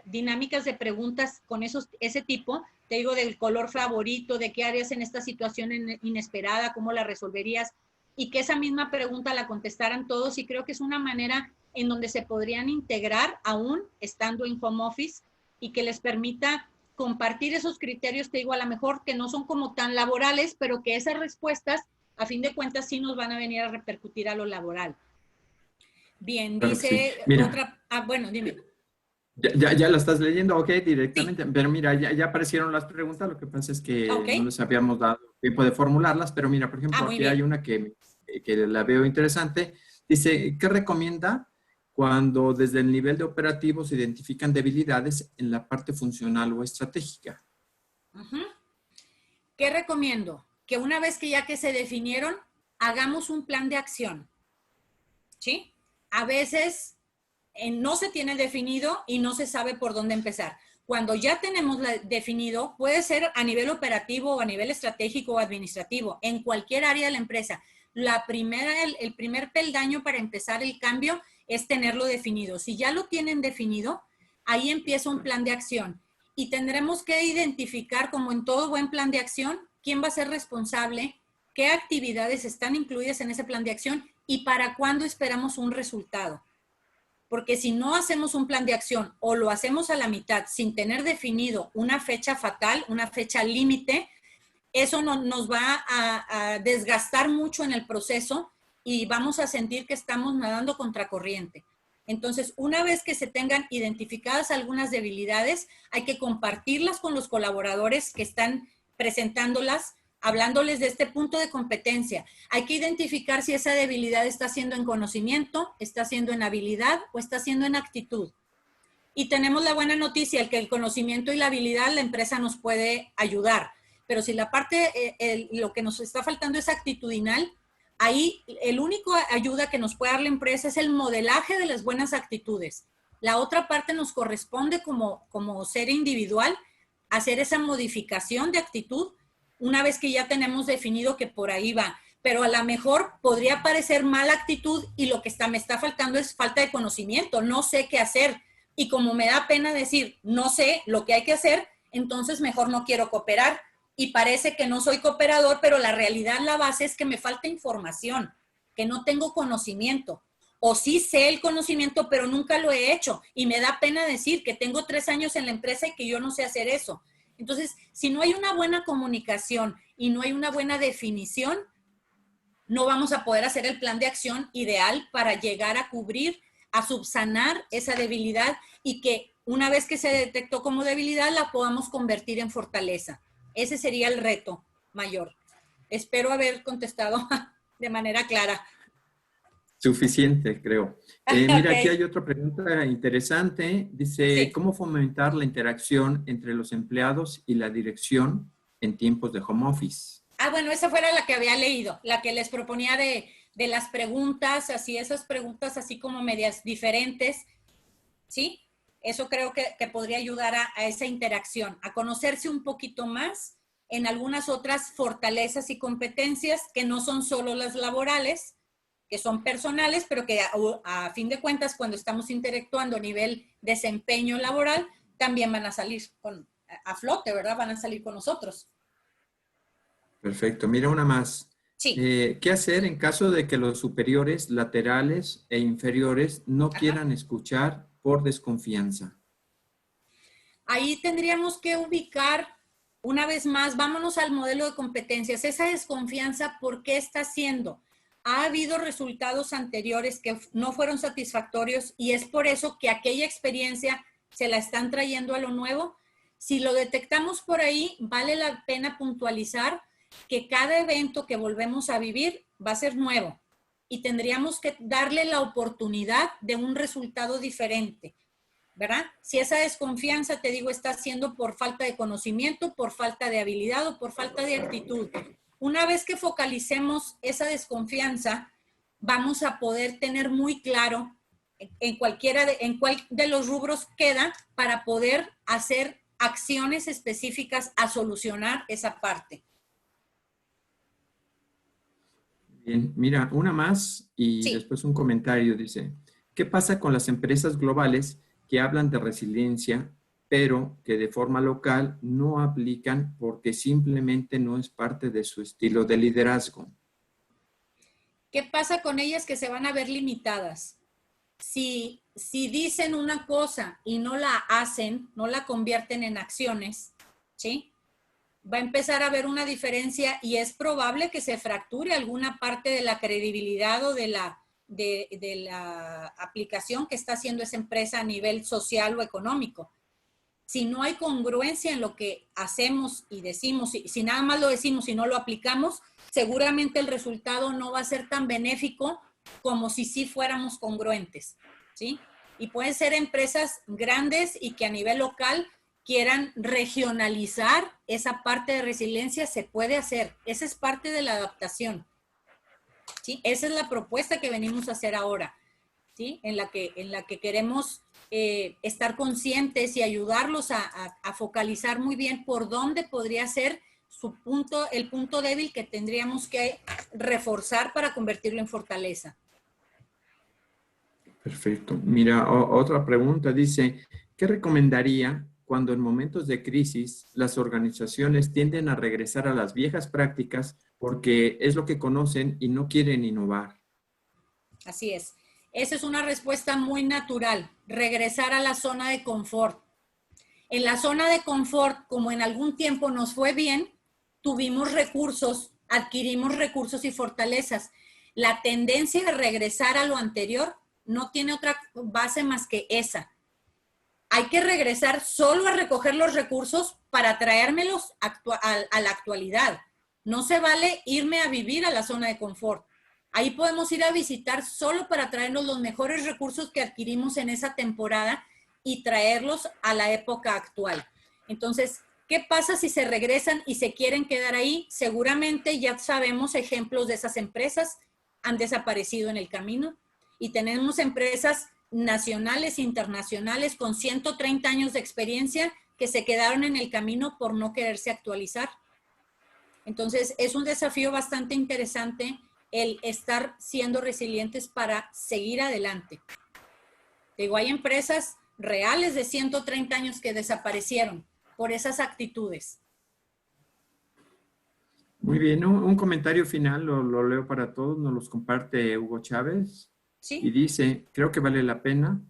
dinámicas de preguntas con ese tipo, te digo, del color favorito, de qué harías en esta situación inesperada, cómo la resolverías, y que esa misma pregunta la contestaran todos, y creo que es una manera en donde se podrían integrar aún estando en home office y que les permita compartir esos criterios, te digo, a lo mejor que no son como tan laborales, pero que esas respuestas, a fin de cuentas, sí nos van a venir a repercutir a lo laboral. Bien, Claro que sí. dice Mira, otra, bueno, dime. ya la estás leyendo, ok, directamente. Sí, Pero mira, ya aparecieron las preguntas. Lo que pasa es ok. que no les habíamos dado tiempo de formularlas. Pero mira, por ejemplo, Muy aquí hay bien. una que la veo interesante. Dice, ¿qué recomienda cuando desde el nivel de operativo se identifican debilidades en la parte funcional o estratégica? ¿Qué recomiendo? Que una vez que ya que se definieron, hagamos un plan de acción, ¿sí? A veces no se tiene definido y no se sabe por dónde empezar. Cuando ya tenemos definido, puede ser a nivel operativo o a nivel estratégico o administrativo, en cualquier área de la empresa. El primer peldaño para empezar el cambio es tenerlo definido. Si ya lo tienen definido, ahí empieza un plan de acción. Y tendremos que identificar, como en todo buen plan de acción, quién va a ser responsable, qué actividades están incluidas en ese plan de acción y para cuándo esperamos un resultado. Porque si no hacemos un plan de acción o lo hacemos a la mitad sin tener definido una fecha fatal, una fecha límite, eso nos va a desgastar mucho en el proceso y vamos a sentir que estamos nadando contracorriente. Entonces, una vez que se tengan identificadas algunas debilidades, hay que compartirlas con los colaboradores que están presentándolas, hablándoles de este punto de competencia. Hay que identificar si esa debilidad está siendo en conocimiento, está siendo en habilidad o está siendo en actitud. Y tenemos la buena noticia, el que el conocimiento y la habilidad la empresa nos puede ayudar. Pero si la parte, lo que nos está faltando es actitudinal, ahí el único ayuda que nos puede dar la empresa es el modelaje de las buenas actitudes. La otra parte nos corresponde como ser individual hacer esa modificación de actitud una vez que ya tenemos definido que por ahí va. Pero a lo mejor podría parecer mala actitud y lo que me está faltando es falta de conocimiento. No sé qué hacer. Y como me da pena decir, no sé lo que hay que hacer, entonces mejor no quiero cooperar. Y parece que no soy cooperador, pero la realidad, la base es que me falta información, que no tengo conocimiento. O sí sé el conocimiento, pero nunca lo he hecho. Y me da pena decir que tengo 3 años en la empresa y que yo no sé hacer eso. Entonces, si no hay una buena comunicación y no hay una buena definición, no vamos a poder hacer el plan de acción ideal para llegar a cubrir, a subsanar esa debilidad y que una vez que se detectó como debilidad la podamos convertir en fortaleza. Ese sería el reto mayor. Espero haber contestado de manera clara. Suficiente, creo. Mira, aquí Ok, hay otra pregunta interesante. Dice, sí. ¿cómo fomentar la interacción entre los empleados y la dirección en tiempos de home office? Bueno, esa fuera la que había leído, la que les proponía de las preguntas, así esas preguntas así como medias diferentes, ¿sí? Eso creo que podría ayudar a esa interacción, a conocerse un poquito más en algunas otras fortalezas y competencias que no son solo las laborales, que son personales, pero que a fin de cuentas cuando estamos interactuando a nivel desempeño laboral, también van a salir a flote, ¿verdad? Van a salir con nosotros. Perfecto. Mira una más. Sí. ¿Qué hacer en caso de que los superiores, laterales e inferiores no Ajá. quieran escuchar por desconfianza? Ahí tendríamos que ubicar, una vez más, vámonos al modelo de competencias. Esa desconfianza, ¿por qué está siendo? Ha habido resultados anteriores que no fueron satisfactorios y es por eso que aquella experiencia se la están trayendo a lo nuevo. Si lo detectamos por ahí, vale la pena puntualizar que cada evento que volvemos a vivir va a ser nuevo y tendríamos que darle la oportunidad de un resultado diferente, ¿verdad? Si esa desconfianza, te digo, está siendo por falta de conocimiento, por falta de habilidad o por falta de actitud. Una vez que focalicemos esa desconfianza, vamos a poder tener muy claro en cuál de los rubros queda para poder hacer acciones específicas a solucionar esa parte. Bien, mira, una más y Sí. después un comentario. Dice, ¿qué pasa con las empresas globales que hablan de resiliencia, pero que de forma local no aplican porque simplemente no es parte de su estilo de liderazgo? ¿Qué pasa con ellas que se van a ver limitadas? Si dicen una cosa y no la hacen, no la convierten en acciones, ¿sí? Va a empezar a haber una diferencia y es probable que se fracture alguna parte de la credibilidad o de la aplicación que está haciendo esa empresa a nivel social o económico. Si no hay congruencia en lo que hacemos y decimos, si nada más lo decimos y no lo aplicamos, seguramente el resultado no va a ser tan benéfico como si sí fuéramos congruentes, ¿sí? Y pueden ser empresas grandes y que a nivel local quieran regionalizar esa parte de resiliencia, se puede hacer. Esa es parte de la adaptación, ¿sí? Esa es la propuesta que venimos a hacer ahora, ¿sí? En la que queremos estar conscientes y ayudarlos a focalizar muy bien por dónde podría ser el punto débil que tendríamos que reforzar para convertirlo en fortaleza. Perfecto. Mira, otra pregunta dice, ¿qué recomendaría cuando en momentos de crisis las organizaciones tienden a regresar a las viejas prácticas porque es lo que conocen y no quieren innovar? Así es. Esa es una respuesta muy natural, regresar a la zona de confort. En la zona de confort, como en algún tiempo nos fue bien, tuvimos recursos, adquirimos recursos y fortalezas. La tendencia de regresar a lo anterior no tiene otra base más que esa. Hay que regresar solo a recoger los recursos para traérmelos a la actualidad. No se vale irme a vivir a la zona de confort. Ahí podemos ir a visitar solo para traernos los mejores recursos que adquirimos en esa temporada y traerlos a la época actual. Entonces, ¿qué pasa si se regresan y se quieren quedar ahí? Seguramente ya sabemos ejemplos de esas empresas, han desaparecido en el camino y tenemos empresas nacionales e internacionales con 130 años de experiencia que se quedaron en el camino por no quererse actualizar. Entonces, es un desafío bastante interesante el estar siendo resilientes para seguir adelante. Digo, hay empresas reales de 130 años que desaparecieron por esas actitudes. Muy bien, un comentario final, lo leo para todos, nos los comparte Hugo Chávez ¿Sí? y dice, creo que vale la pena,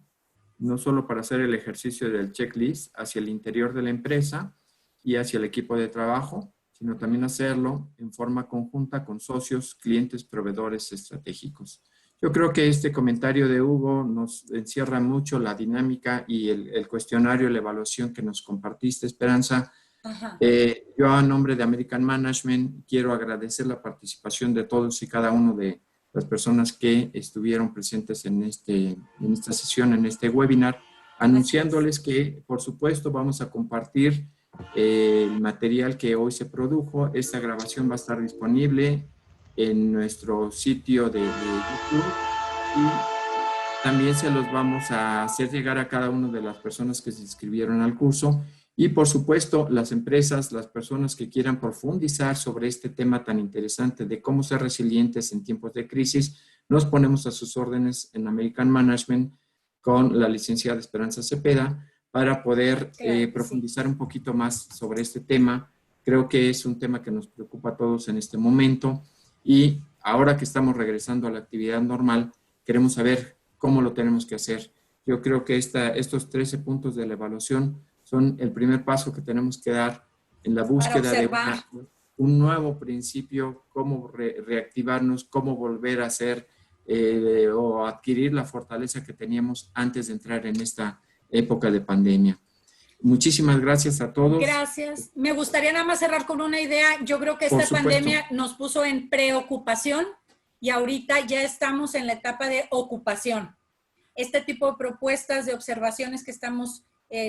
no solo para hacer el ejercicio del checklist hacia el interior de la empresa y hacia el equipo de trabajo, sino también hacerlo en forma conjunta con socios, clientes, proveedores estratégicos. Yo creo que este comentario de Hugo nos encierra mucho la dinámica y el cuestionario, la evaluación que nos compartiste, Esperanza. Yo a nombre de American Management quiero agradecer la participación de todos y cada uno de las personas que estuvieron presentes en esta sesión, en este webinar, anunciándoles que, por supuesto, vamos a compartir el material que hoy se produjo. Esta grabación va a estar disponible en nuestro sitio de YouTube y también se los vamos a hacer llegar a cada una de las personas que se inscribieron al curso. Y por supuesto, las empresas, las personas que quieran profundizar sobre este tema tan interesante de cómo ser resilientes en tiempos de crisis, nos ponemos a sus órdenes en American Management con la licenciada Esperanza Cepeda para poder profundizar un poquito más sobre este tema. Creo que es un tema que nos preocupa a todos en este momento y ahora que estamos regresando a la actividad normal, queremos saber cómo lo tenemos que hacer. Yo creo que estos 13 puntos de la evaluación son el primer paso que tenemos que dar en la búsqueda de un nuevo principio, cómo reactivarnos, cómo volver a hacer o adquirir la fortaleza que teníamos antes de entrar en época de pandemia. Muchísimas gracias a todos. Gracias. Me gustaría nada más cerrar con una idea. Yo creo que esta pandemia nos puso en preocupación y ahorita ya estamos en la etapa de ocupación. Este tipo de propuestas, de observaciones que estamos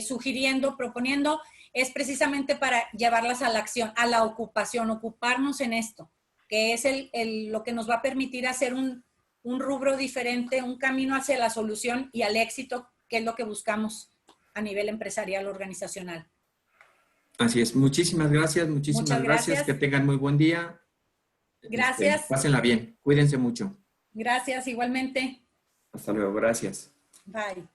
sugiriendo, proponiendo, es precisamente para llevarlas a la acción, a la ocupación, ocuparnos en esto, que es lo que nos va a permitir hacer un rubro diferente, un camino hacia la solución y al éxito, que es lo que buscamos a nivel empresarial, organizacional. Así es. Muchísimas gracias. Muchísimas gracias. Que tengan muy buen día. Gracias. Pásenla bien. Cuídense mucho. Gracias, igualmente. Hasta luego. Gracias. Bye.